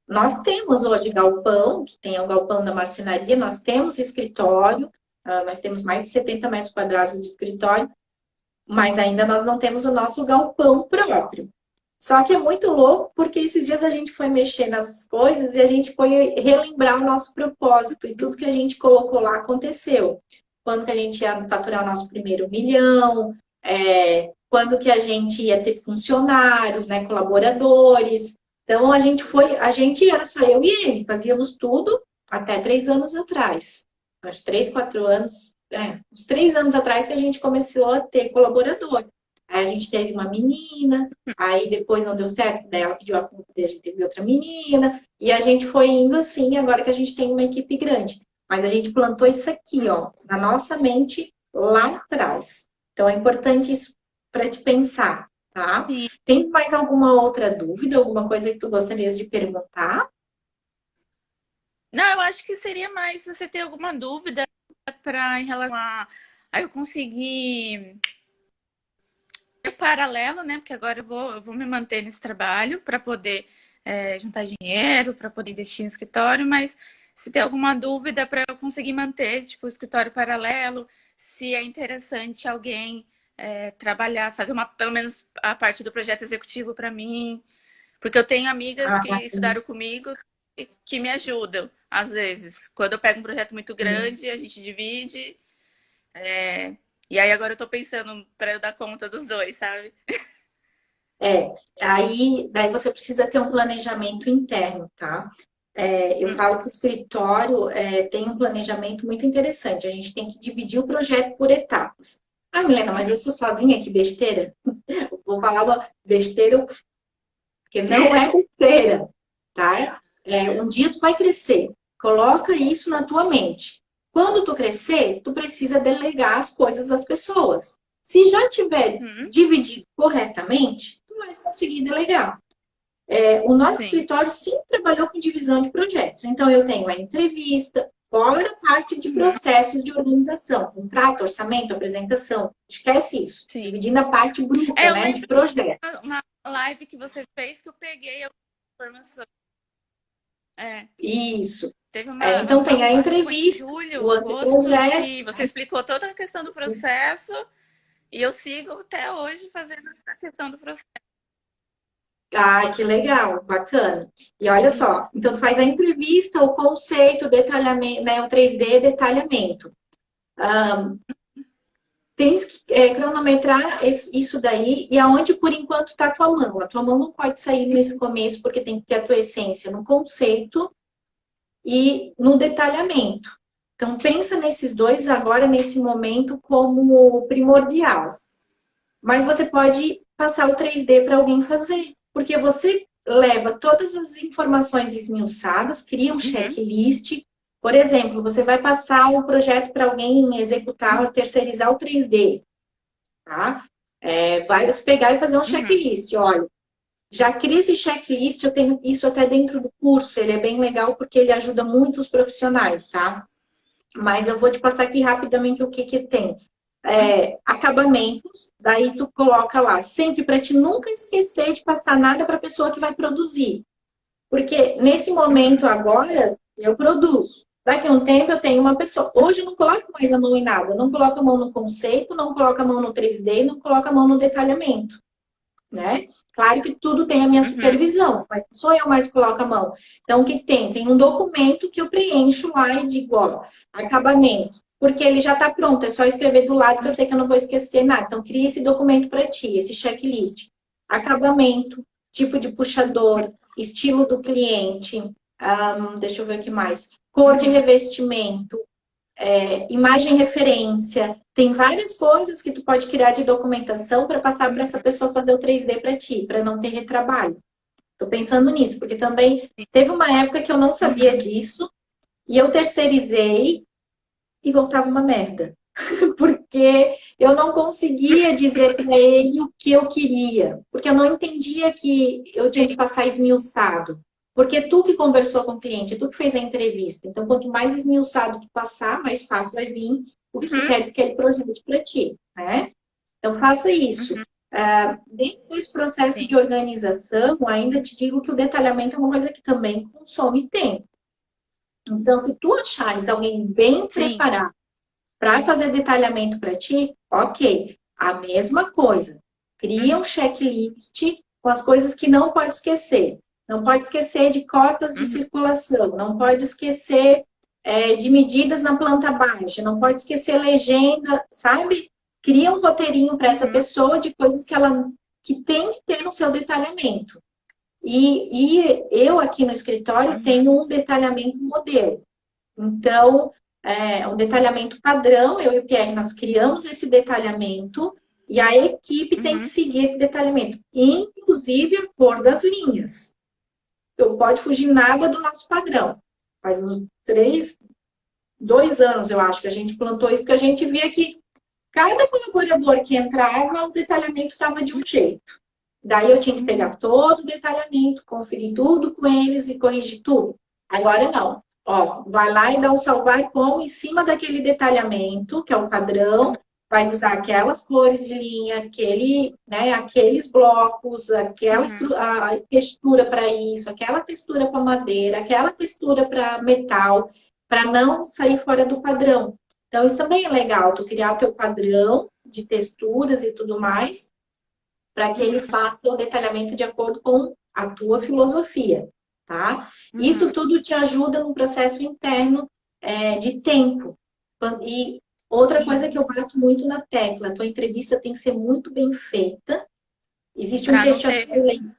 Nós temos hoje galpão, que tem o galpão da marcenaria, nós temos escritório, nós temos mais de 70 metros quadrados de escritório, mas ainda nós não temos o nosso galpão próprio. Só que é muito louco, porque esses dias a gente foi mexer nas coisas e a gente foi relembrar o nosso propósito, e tudo que a gente colocou lá aconteceu. Quando que a gente ia faturar o nosso primeiro milhão, quando que a gente ia ter funcionários, né, colaboradores. Então a gente era só eu e ele, fazíamos tudo até 3 anos atrás. Uns 3, 4 anos, uns 3 anos atrás que a gente começou a ter colaborador. Aí a gente teve uma menina, aí depois não deu certo, daí ela pediu a conta e a gente teve outra menina, e a gente foi indo assim, agora que a gente tem uma equipe grande. Mas a gente plantou isso aqui, ó, na nossa mente lá atrás. Então é importante isso para te pensar, tá? Sim. Tem mais alguma outra dúvida, alguma coisa que tu gostarias de perguntar? Não, eu acho que seria mais se você tem alguma dúvida em relação a eu conseguir o paralelo, né? Porque agora eu vou me manter nesse trabalho para poder juntar dinheiro, para poder investir no escritório, mas se tem alguma dúvida para eu conseguir manter, tipo, o escritório paralelo, se é interessante alguém trabalhar, fazer pelo menos a parte do projeto executivo para mim, porque eu tenho amigas que estudaram comigo que me ajudam, às vezes. Quando eu pego um projeto muito grande, a gente divide. E aí agora eu tô pensando para eu dar conta dos dois, sabe? Daí você precisa ter um planejamento interno, tá? Eu falo que o escritório tem um planejamento muito interessante. A gente tem que dividir o projeto por etapas. Ah, Milena, mas eu sou sozinha, que besteira. Vou falar uma besteira, porque não é besteira, tá? Um dia tu vai crescer. Coloca isso na tua mente. Quando tu crescer, tu precisa delegar as coisas às pessoas. Se já tiver dividido corretamente, tu vai conseguir delegar. O nosso escritório sempre trabalhou com divisão de projetos. Então, eu tenho a entrevista, fora a parte de processos de organização, contrato, orçamento, apresentação. Esquece isso. Sim. Dividindo a parte bruta, né, de projeto. Uma live que você fez que eu peguei a informação. Isso. Teve então, tem a entrevista, julho, o anteprojeto. e você explicou toda a questão do processo e eu sigo até hoje fazendo a questão do processo. Ah, que legal, bacana. E olha só, então tu faz a entrevista, o conceito, o detalhamento, né, o 3D, detalhamento. Tens que cronometrar isso daí e aonde por enquanto está a tua mão. A tua mão não pode sair nesse começo porque tem que ter a tua essência no conceito e no detalhamento. Então pensa nesses dois agora, nesse momento, como primordial. Mas você pode passar o 3D para alguém fazer. Porque você leva todas as informações esmiuçadas, cria um checklist. Por exemplo, você vai passar um projeto para alguém executar, terceirizar o 3D. Tá? Vai pegar e fazer um checklist. Olha, já cria esse checklist, eu tenho isso até dentro do curso. Ele é bem legal porque ele ajuda muito os profissionais, tá? Mas eu vou te passar aqui rapidamente o que tem. Acabamentos, daí tu coloca lá, sempre para te nunca esquecer de passar nada para a pessoa que vai produzir. Porque nesse momento agora, eu produzo. Daqui a um tempo eu tenho uma pessoa. Hoje eu não coloco mais a mão em nada. Eu não coloco a mão no conceito, não coloco a mão no 3D, não coloco a mão no detalhamento. Né? Claro que tudo tem a minha supervisão, mas não sou eu mais que coloco a mão. Então, o que tem? Tem um documento que eu preencho lá e digo, ó, acabamento. Porque ele já está pronto, é só escrever do lado que eu sei que eu não vou esquecer nada. Então, cria esse documento para ti, esse checklist. Acabamento, tipo de puxador, estilo do cliente, deixa eu ver o que mais. Cor de revestimento, imagem referência. Tem várias coisas que tu pode criar de documentação para passar para essa pessoa fazer o 3D para ti, para não ter retrabalho. Estou pensando nisso, porque também teve uma época que eu não sabia disso e eu terceirizei e voltava uma merda. Porque eu não conseguia dizer para ele o que eu queria. Porque eu não entendia que eu tinha que passar esmiuçado. Porque tu que conversou com o cliente, tu que fez a entrevista. Então, quanto mais esmiuçado tu passar, mais fácil vai vir o que tu Uhum. queres que ele projete para ti, né? Então, faça isso. Uhum. Dentro desse processo Sim. de organização, ainda te digo que o detalhamento é uma coisa que também consome tempo. Então, se tu achares alguém bem Sim. preparado para fazer detalhamento para ti, ok. A mesma coisa. Cria Uhum. um checklist com as coisas que não pode esquecer. Não pode esquecer de cotas de Uhum. circulação, não pode esquecer de medidas na planta baixa, não pode esquecer legenda, sabe? Cria um roteirinho para essa Uhum. pessoa de coisas que tem que ter no seu detalhamento. E eu aqui no escritório Uhum. tenho um detalhamento modelo. Então, um detalhamento padrão, eu e o Pierre, nós criamos esse detalhamento e a equipe tem que Uhum. seguir esse detalhamento, inclusive a cor das linhas. Não pode fugir nada do nosso padrão. Faz uns 2 anos, eu acho, que a gente plantou isso, porque a gente via que cada colaborador que entrava, o detalhamento estava de um jeito. Daí eu tinha que pegar todo o detalhamento, conferir tudo com eles e corrigir tudo. Agora não. Ó, vai lá e dá um salvar como em cima daquele detalhamento, que é o padrão, vai usar aquelas cores de linha, aqueles blocos, aquela Uhum. a textura para isso, aquela textura para madeira, aquela textura para metal, para não sair fora do padrão. Então, isso também é legal, tu criar o teu padrão de texturas e tudo mais, para que ele faça o detalhamento de acordo com a tua filosofia, tá? Isso Uhum. tudo te ajuda no processo interno de tempo. E outra Sim. coisa que eu bato muito na tecla, a tua entrevista tem que ser muito bem feita. Existe um Para não ter. questionário,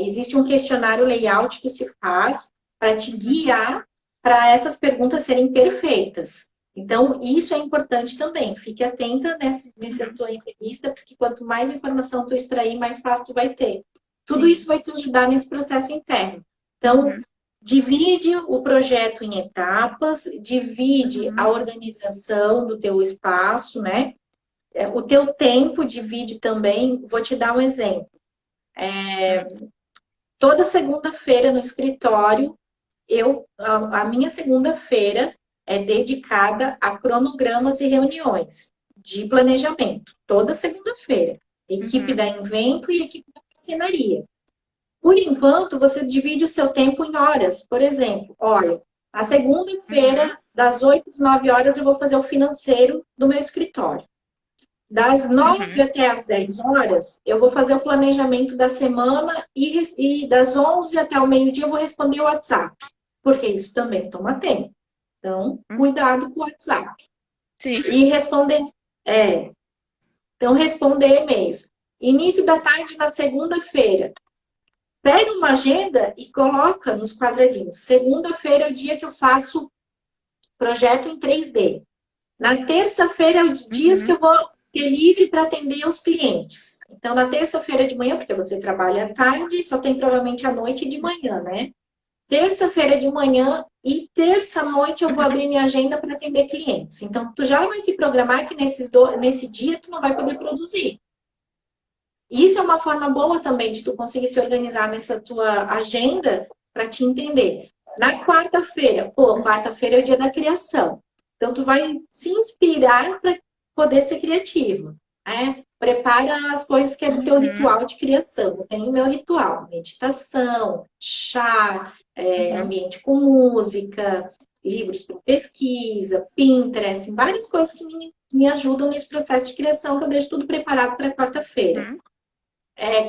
existe um questionário layout que se faz para te Uhum. guiar para essas perguntas serem perfeitas. Então, isso é importante também. Fique atenta nessa Uhum. tua entrevista, porque quanto mais informação tu extrair, mais fácil tu vai ter. Tudo Sim. isso vai te ajudar nesse processo interno. Então, Uhum. divide o projeto em etapas, divide a Uhum. organização do teu espaço, né? O teu tempo divide também. Vou te dar um exemplo. Uhum. Toda segunda-feira no escritório, a minha segunda-feira é dedicada a cronogramas e reuniões de planejamento. Toda segunda-feira. Equipe Uhum. da Invento e equipe da marcenaria. Por enquanto, você divide o seu tempo em horas. Por exemplo, olha, a Uhum. segunda-feira, das 8 às 9 horas, eu vou fazer o financeiro do meu escritório. Das 9 Uhum. até as 10 horas, eu vou fazer o planejamento da semana e das 11 até o meio-dia eu vou responder o WhatsApp, porque isso também toma tempo. Então, Uhum. cuidado com o WhatsApp. Sim. E é, responder e-mails. Início da tarde na segunda-feira. Pega uma agenda e coloca nos quadradinhos. Segunda-feira é o dia que eu faço projeto em 3D. Na terça-feira é os dias que Uhum. eu vou ter livre para atender os clientes. Então, na terça-feira de manhã, porque você trabalha à tarde, só tem provavelmente à noite e de manhã, né? Terça-feira de manhã e terça-noite eu vou Uhum. abrir minha agenda para atender clientes. Então, tu já vai se programar que nesse dia tu não vai poder produzir. Isso é uma forma boa também de tu conseguir se organizar nessa tua agenda para te entender. Na quarta-feira, quarta-feira é o dia da criação. Então, tu vai se inspirar para poder ser criativo. Prepara as coisas que é do teu Uhum. ritual de criação. Eu tenho o meu ritual: meditação, chá, Uhum. ambiente com música, livros para pesquisa, Pinterest, tem várias coisas que me ajudam nesse processo de criação, que eu deixo tudo preparado para quarta-feira. Uhum.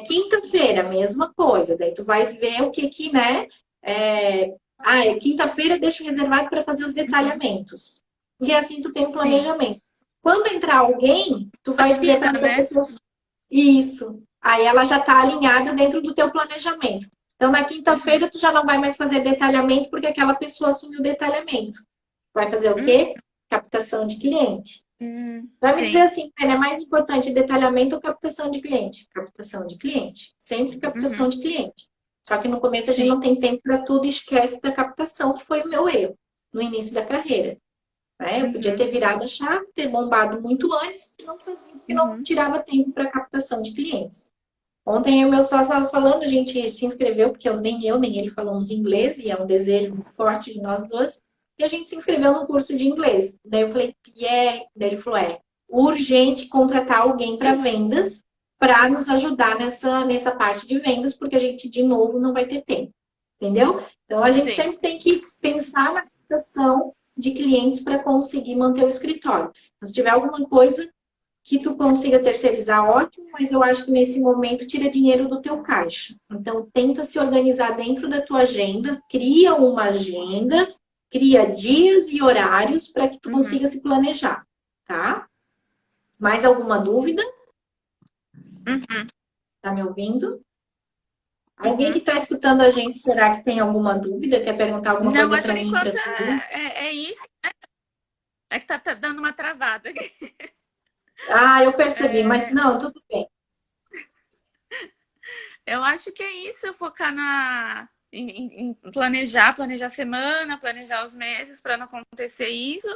Quinta-feira, mesma coisa. Daí tu vais ver o que, né? Quinta-feira deixo reservado para fazer os Uhum. detalhamentos. E assim tu tem um Sim. planejamento. Quando entrar alguém, tu vai dizer para Rotina, aquela né? pessoa isso. Aí ela já está alinhada dentro do teu planejamento. Então, na Uhum. quinta-feira, tu já não vai mais fazer detalhamento, porque aquela pessoa assumiu o detalhamento. Vai fazer o Uhum. quê? Captação de cliente. Vai me dizer Sim. assim, é mais importante detalhamento ou captação de cliente? Captação de cliente. Sempre captação Uhum. de cliente. Só que no começo a gente Sim. não tem tempo para tudo e esquece da captação, que foi o meu erro no início da carreira. Né? Eu podia Uhum. ter virado a chave, ter bombado muito antes, não fazia, porque não Uhum. tirava tempo para captação de clientes. Ontem o meu sócio estava falando, a gente se inscreveu, porque nem eu nem ele falamos inglês, e é um desejo muito forte de nós dois. e a gente se inscreveu num curso de inglês. Daí eu falei, Pierre, daí ele falou, urgente contratar alguém para vendas para nos ajudar nessa parte de vendas, porque a gente, de novo, não vai ter tempo. Entendeu? Então, a gente Sim. sempre tem que pensar na captação de clientes para conseguir manter o escritório. Se tiver alguma coisa que tu consiga terceirizar, ótimo, mas eu acho que nesse momento tira dinheiro do teu caixa. Então, tenta se organizar dentro da tua agenda, cria uma agenda, cria dias e horários para que tu consiga se planejar, tá? Mais alguma dúvida? Tá me ouvindo? Alguém que está escutando a gente, será que tem alguma dúvida? Quer perguntar alguma Não, coisa acho para que mim, para enquanto tu? é isso. É que tá dando uma travada aqui. Ah, eu percebi, mas não, tudo bem. Eu acho que é isso, focar em planejar a semana, planejar os meses para não acontecer isso.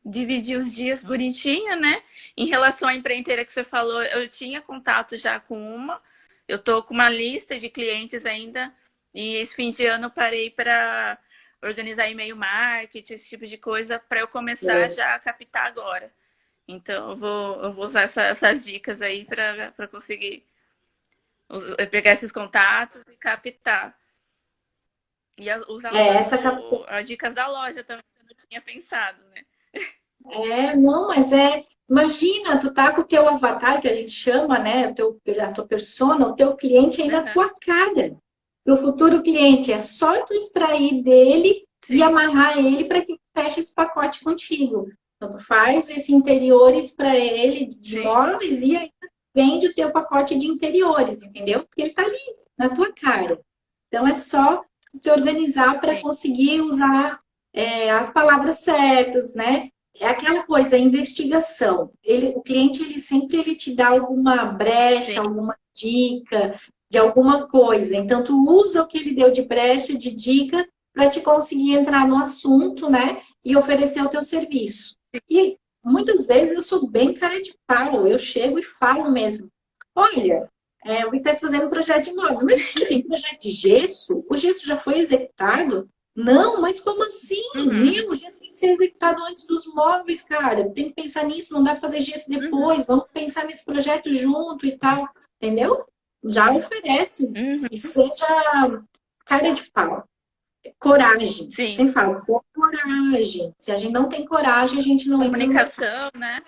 Dividir os dias bonitinho, né? Em relação à empreiteira que você falou, eu tinha contato já com uma. Eu tô com uma lista de clientes ainda. E esse fim de ano eu parei para organizar e-mail marketing, esse tipo de coisa, para eu começar já a captar agora. Então eu vou usar essas dicas aí para conseguir pegar esses contatos e captar. E usar Essa as dicas da loja também, que eu não tinha pensado, né? não, mas imagina, tu tá com o teu avatar, que a gente chama, né? A tua persona, o teu cliente aí na Uhum. tua cara. Para o futuro cliente, é só tu extrair dele e Sim. amarrar ele para que feche esse pacote contigo. Então, tu faz esse interiores para ele de Sim. móveis e aí vende o teu pacote de interiores, entendeu? Porque ele tá ali, na tua cara. Então, é só se organizar para Sim. conseguir usar as palavras certas, né? É aquela coisa, a investigação. O cliente, ele te dá alguma brecha, Sim. alguma dica de alguma coisa. Então, tu usa o que ele deu de brecha, de dica, para te conseguir entrar no assunto, né? E oferecer o teu serviço. E muitas vezes eu sou bem cara de pau, eu chego e falo mesmo. Olha, o que está fazendo um projeto de imóvel, mas você tem projeto de gesso? O gesso já foi executado? Não, mas como assim? Uhum. O gesso tem que ser executado antes dos móveis, cara. Tem que pensar nisso, não dá para fazer gesso depois. Vamos pensar nesse projeto junto e tal. Entendeu? Já oferece. Uhum. E seja cara de pau. Coragem. Sim. Sempre falo, coragem. Se a gente não tem coragem, a gente não entra no mercado. Comunicação, né?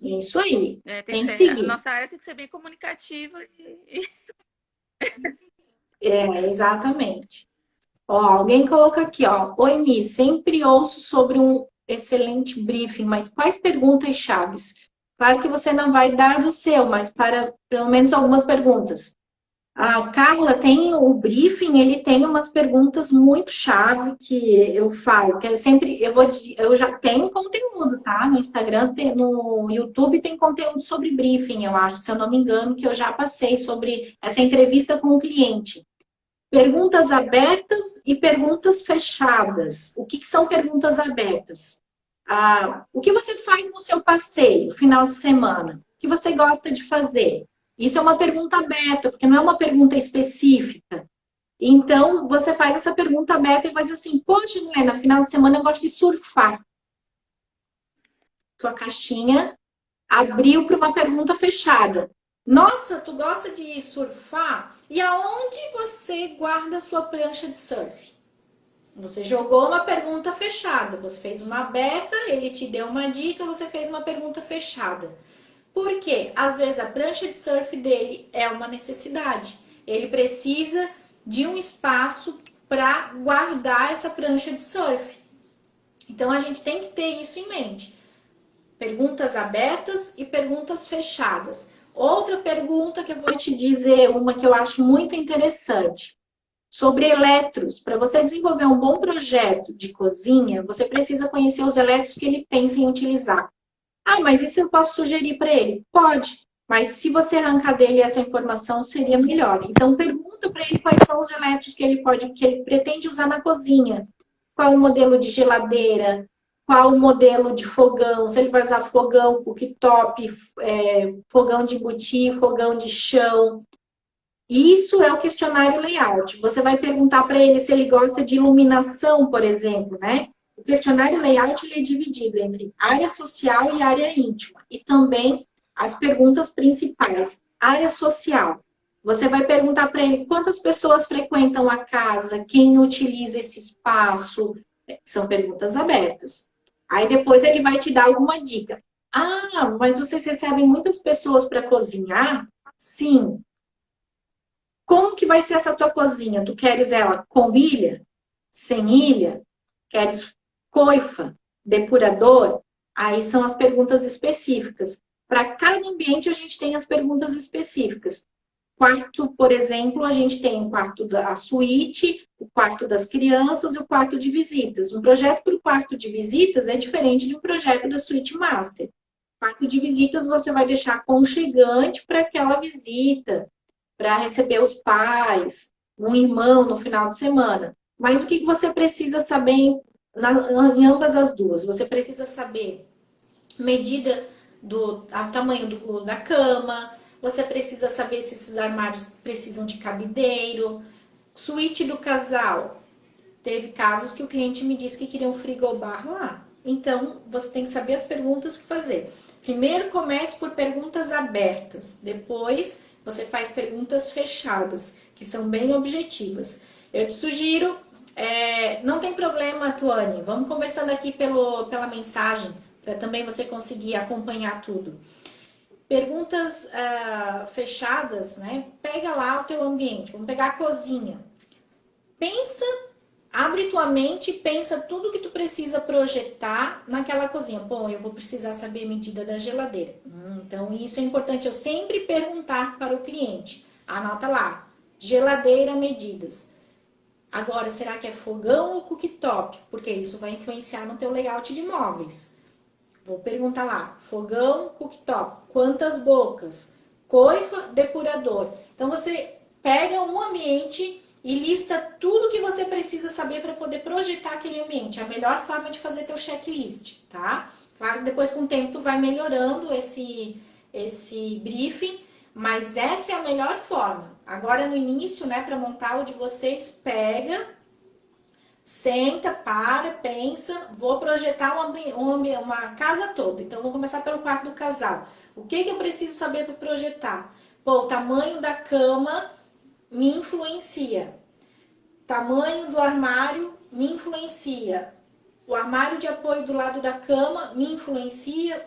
É isso aí. Tem que Tem que ser, a seguir. nossa área tem que ser bem comunicativa. Exatamente. Ó, alguém coloca aqui, ó. Oi, Mi, sempre ouço sobre um excelente briefing, mas quais perguntas chaves? Claro que você não vai dar do seu, mas para pelo menos algumas perguntas. A Carla tem o briefing, ele tem umas perguntas muito chave que eu falo, que eu já tenho conteúdo, tá? No Instagram, no YouTube tem conteúdo sobre briefing, eu acho, se eu não me engano, que eu já passei sobre essa entrevista com o cliente. Perguntas abertas e perguntas fechadas. O que são perguntas abertas? O que você faz no seu passeio, final de semana? O que você gosta de fazer? Isso é uma pergunta aberta, porque não é uma pergunta específica. Então, você faz essa pergunta aberta e vai dizer assim, poxa, Helena, final de semana eu gosto de surfar. Tua caixinha abriu para uma pergunta fechada. Nossa, tu gosta de surfar? E aonde você guarda a sua prancha de surf? Você jogou uma pergunta fechada. Você fez uma aberta, ele te deu uma dica, você fez uma pergunta fechada. Por quê? Às vezes a prancha de surf dele é uma necessidade. Ele precisa de um espaço para guardar essa prancha de surf. Então a gente tem que ter isso em mente. Perguntas abertas e perguntas fechadas. Outra pergunta que eu vou te dizer, uma que eu acho muito interessante. Sobre eletros. Para você desenvolver um bom projeto de cozinha, você precisa conhecer os eletros que ele pensa em utilizar. Ah, mas isso eu posso sugerir para ele? Pode. Mas se você arrancar dele essa informação, seria melhor. Então, pergunta para ele quais são os eletros que ele pretende usar na cozinha. Qual o modelo de geladeira? Qual o modelo de fogão? Se ele vai usar fogão, cooktop, fogão de embutir, fogão de chão. Isso é o questionário layout. Você vai perguntar para ele se ele gosta de iluminação, por exemplo, né? O questionário layout ele é dividido entre área social e área íntima. E também as perguntas principais. Área social. Você vai perguntar para ele quantas pessoas frequentam a casa, quem utiliza esse espaço. São perguntas abertas. Aí depois ele vai te dar alguma dica. Ah, mas vocês recebem muitas pessoas para cozinhar? Sim. Como que vai ser essa tua cozinha? Tu queres ela com ilha? Sem ilha? Queres coifa? Depurador? Aí são as perguntas específicas. Para cada ambiente, a gente tem as perguntas específicas. Quarto, por exemplo, a gente tem o quarto da suíte, o quarto das crianças e o quarto de visitas. Um projeto para o quarto de visitas é diferente de um projeto da suíte master. Quarto de visitas você vai deixar aconchegante para aquela visita, para receber os pais, um irmão no final de semana. Mas o que você precisa saber em ambas as duas? Você precisa saber medida tamanho da cama, você precisa saber se esses armários precisam de cabideiro, suíte do casal. Teve casos que o cliente me disse que queria um frigobar lá. Então, você tem que saber as perguntas que fazer. Primeiro, comece por perguntas abertas. Depois, você faz perguntas fechadas, que são bem objetivas. Eu te sugiro, não tem problema, Tuane, vamos conversando aqui pela mensagem, para também você conseguir acompanhar tudo. Perguntas fechadas, né? Pega lá o teu ambiente, vamos pegar a cozinha. Pensa, abre tua mente e pensa tudo que tu precisa projetar naquela cozinha. Bom, eu vou precisar saber a medida da geladeira. Então, isso é importante eu sempre perguntar para o cliente. Anota lá, geladeira, medidas. Agora, será que é fogão ou cooktop? Porque isso vai influenciar no teu layout de móveis. Vou perguntar lá, fogão, cooktop, quantas bocas? Coifa, depurador. Então, você pega um ambiente e lista tudo que você precisa saber para poder projetar aquele ambiente. É a melhor forma de fazer teu checklist, tá? Claro que depois com o tempo tu vai melhorando esse briefing, mas essa é a melhor forma. Agora no início, né, para montar o de vocês, pega, senta, pensa, vou projetar uma casa toda. Então, vou começar pelo quarto do casal. O que eu preciso saber para projetar? Pô, o tamanho da cama me influencia. Tamanho do armário me influencia. O armário de apoio do lado da cama me influencia.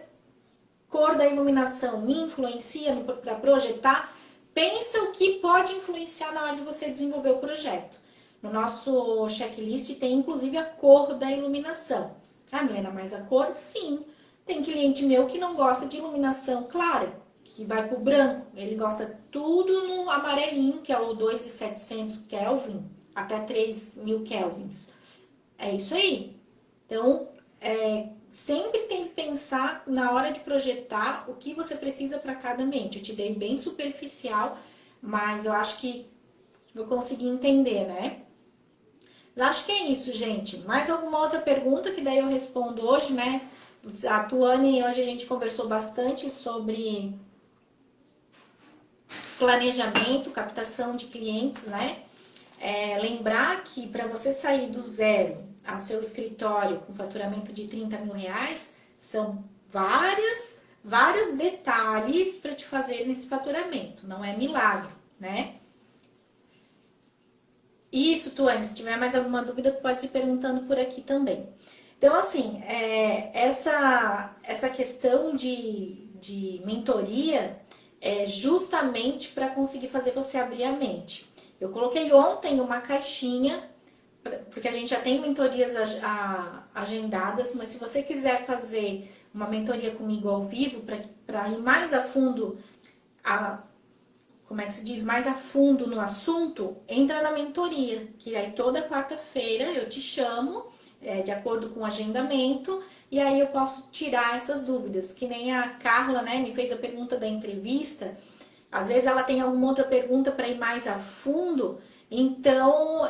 Cor da iluminação me influencia para projetar. Pensa o que pode influenciar na hora de você desenvolver o projeto. No nosso checklist tem inclusive a cor da iluminação. Ah, Milena, mas a cor? Sim. Tem cliente meu que não gosta de iluminação clara, que vai pro branco. Ele gosta tudo no amarelinho, que é o 2700 Kelvin, até 3000 Kelvins. É isso aí. Então, sempre tem que pensar na hora de projetar o que você precisa para cada ambiente. Eu te dei bem superficial, mas eu acho que vou conseguir entender, né? Acho que é isso, gente. Mais alguma outra pergunta que daí eu respondo hoje, né? A Tuane, hoje a gente conversou bastante sobre planejamento, captação de clientes, né? Lembrar que para você sair do zero a seu escritório com faturamento de 30 mil reais, são vários detalhes para te fazer nesse faturamento. Não é milagre, né? Isso, Tuane, se tiver mais alguma dúvida, pode ir perguntando por aqui também. Então, assim, essa questão de mentoria é justamente para conseguir fazer você abrir a mente. Eu coloquei ontem uma caixinha, porque a gente já tem mentorias agendadas, mas se você quiser fazer uma mentoria comigo ao vivo, para ir mais a fundo, como é que se diz, mais a fundo no assunto, entra na mentoria, que aí toda quarta-feira eu te chamo, de acordo com o agendamento, e aí eu posso tirar essas dúvidas, que nem a Carla, né, me fez a pergunta da entrevista, às vezes ela tem alguma outra pergunta para ir mais a fundo, então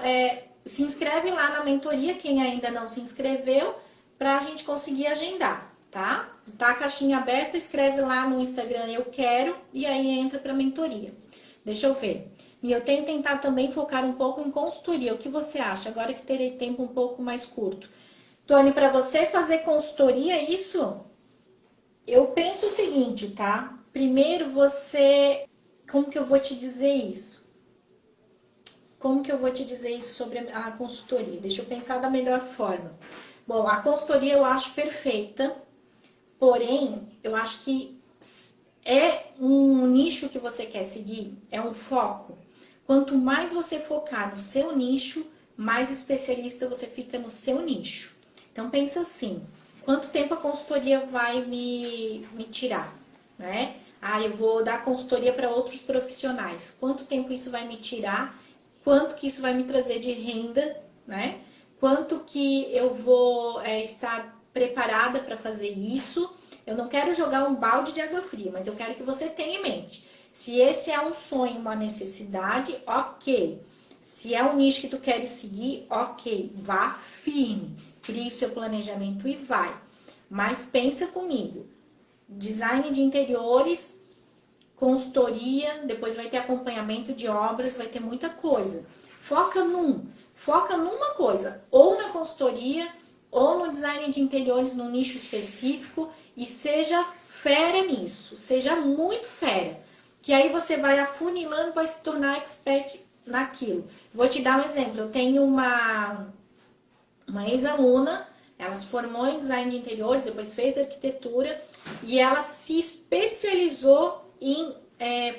se inscreve lá na mentoria, quem ainda não se inscreveu, para a gente conseguir agendar, tá? Tá a caixinha aberta, escreve lá no Instagram eu quero, e aí entra para mentoria. Deixa eu ver. E eu tenho tentado também focar um pouco em consultoria. O que você acha? Agora que terei tempo um pouco mais curto. Tony, para você fazer consultoria, isso, eu penso o seguinte, tá? Primeiro você, como que eu vou te dizer isso? Como que eu vou te dizer isso sobre a consultoria? Deixa eu pensar da melhor forma. Bom, a consultoria eu acho perfeita, porém, eu acho que é um nicho que você quer seguir, é um foco. Quanto mais você focar no seu nicho, mais especialista você fica no seu nicho. Então pensa assim, quanto tempo a consultoria vai me tirar, né? Ah, eu vou dar consultoria para outros profissionais. Quanto tempo isso vai me tirar? Quanto que isso vai me trazer de renda, né? Quanto que eu vou estar preparada para fazer isso? Eu não quero jogar um balde de água fria, mas eu quero que você tenha em mente. Se esse é um sonho, uma necessidade, ok. Se é um nicho que tu queres seguir, ok. Vá firme. Crie o seu planejamento e vai. Mas pensa comigo. Design de interiores, consultoria, depois vai ter acompanhamento de obras, vai ter muita coisa. Foca numa coisa, ou na consultoria, ou no design de interiores num nicho específico e seja fera nisso, seja muito fera. Que aí você vai afunilando, vai se tornar expert naquilo. Vou te dar um exemplo, eu tenho uma ex-aluna, ela se formou em design de interiores, depois fez arquitetura e ela se especializou em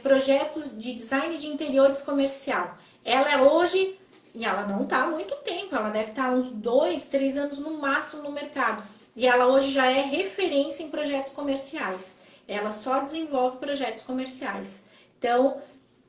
projetos de design de interiores comercial. Ela é hoje, e ela não está há muito tempo, ela deve estar uns 2, 3 anos no máximo no mercado. E ela hoje já é referência em projetos comerciais. Ela só desenvolve projetos comerciais. Então,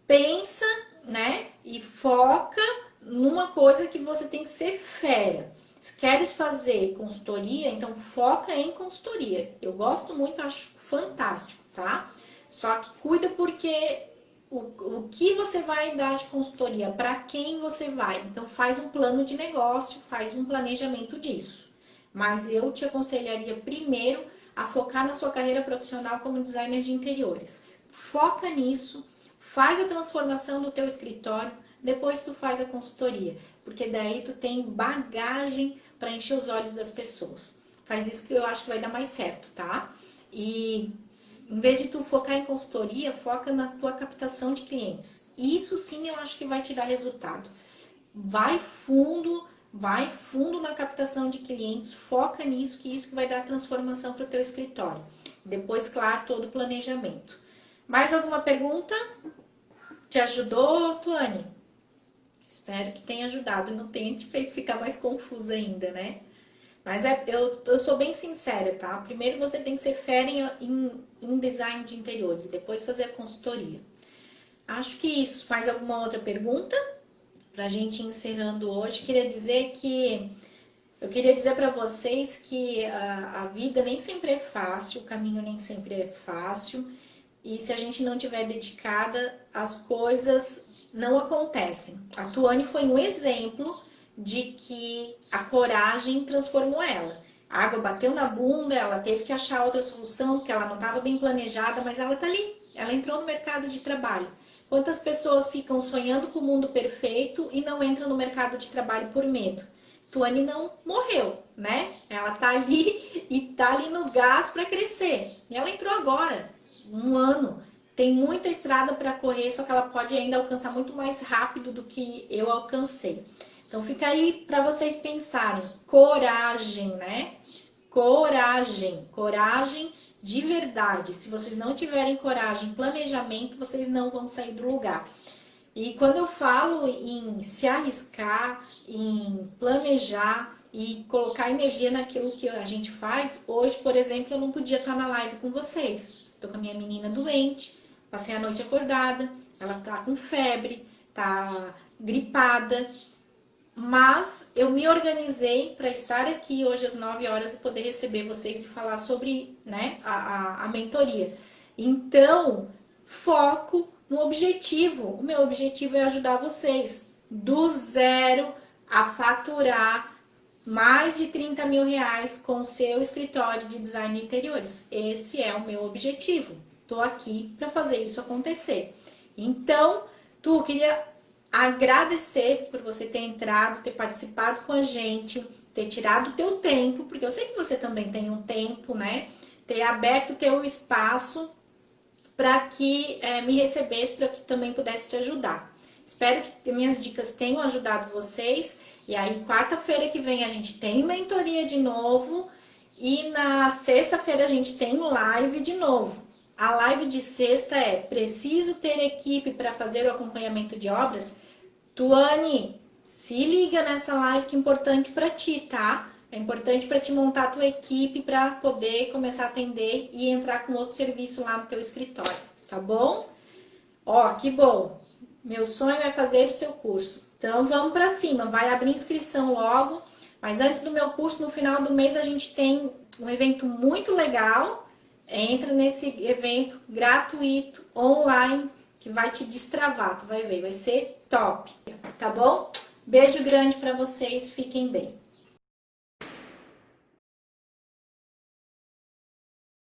pensa, né, e foca numa coisa que você tem que ser fera. Se queres fazer consultoria, então foca em consultoria. Eu gosto muito, acho fantástico, tá? Só que cuida porque o que você vai dar de consultoria, para quem você vai. Então faz um plano de negócio, faz um planejamento disso. Mas eu te aconselharia primeiro a focar na sua carreira profissional como designer de interiores. Foca nisso, faz a transformação do teu escritório, depois tu faz a consultoria, porque daí tu tem bagagem para encher os olhos das pessoas. Faz isso que eu acho que vai dar mais certo, tá? E em vez de tu focar em consultoria, foca na tua captação de clientes. Isso sim eu acho que vai te dar resultado. Vai fundo na captação de clientes, foca nisso, que isso que vai dar transformação para o teu escritório. Depois, claro, todo o planejamento. Mais alguma pergunta? Te ajudou, Tuane? Espero que tenha ajudado e não tenha te feito ficar mais confusa ainda, né? Mas eu sou bem sincera, tá? Primeiro você tem que ser fera em design de interiores e depois fazer a consultoria. Acho que isso. Mais alguma outra pergunta? Pra gente ir encerrando hoje, eu queria dizer para vocês que a vida nem sempre é fácil, o caminho nem sempre é fácil, e se a gente não tiver dedicada, as coisas não acontecem. A Tuane foi um exemplo de que a coragem transformou ela. A água bateu na bunda, ela teve que achar outra solução, porque ela não estava bem planejada, mas ela tá ali, ela entrou no mercado de trabalho. Quantas pessoas ficam sonhando com o mundo perfeito e não entram no mercado de trabalho por medo? Tuane não morreu, né? Ela tá ali e tá ali no gás para crescer. E ela entrou agora, um ano. Tem muita estrada para correr, só que ela pode ainda alcançar muito mais rápido do que eu alcancei. Então fica aí para vocês pensarem. Coragem, né? Coragem de verdade. Se vocês não tiverem coragem, planejamento, vocês não vão sair do lugar. E quando eu falo em se arriscar, em planejar e colocar energia naquilo que a gente faz, hoje, por exemplo, eu não podia estar na live com vocês. Tô com a minha menina doente, passei a noite acordada, ela tá com febre, tá gripada, mas eu me organizei para estar aqui hoje às 9 horas e poder receber vocês e falar sobre, né, a mentoria. Então, foco no objetivo. O meu objetivo é ajudar vocês do zero a faturar mais de 30 mil reais com o seu escritório de design de interiores. Esse é o meu objetivo. Tô aqui para fazer isso acontecer. Então, Tu, queria agradecer por você ter entrado, ter participado com a gente, ter tirado o teu tempo, porque eu sei que você também tem um tempo, né? Ter aberto o teu espaço para que me recebesse, para que também pudesse te ajudar. Espero que minhas dicas tenham ajudado vocês. E aí, quarta-feira que vem a gente tem mentoria de novo. E na sexta-feira a gente tem live de novo. A live de sexta é: preciso ter equipe para fazer o acompanhamento de obras? Tuane, se liga nessa live que é importante para ti, tá? É importante para te montar a tua equipe para poder começar a atender e entrar com outro serviço lá no teu escritório, tá bom? Ó, que bom! Meu sonho é fazer seu curso. Então vamos para cima, vai abrir inscrição logo. Mas antes do meu curso, no final do mês, a gente tem um evento muito legal. Entra nesse evento gratuito, online, que vai te destravar, tu vai ver, vai ser top, tá bom? Beijo grande para vocês, fiquem bem.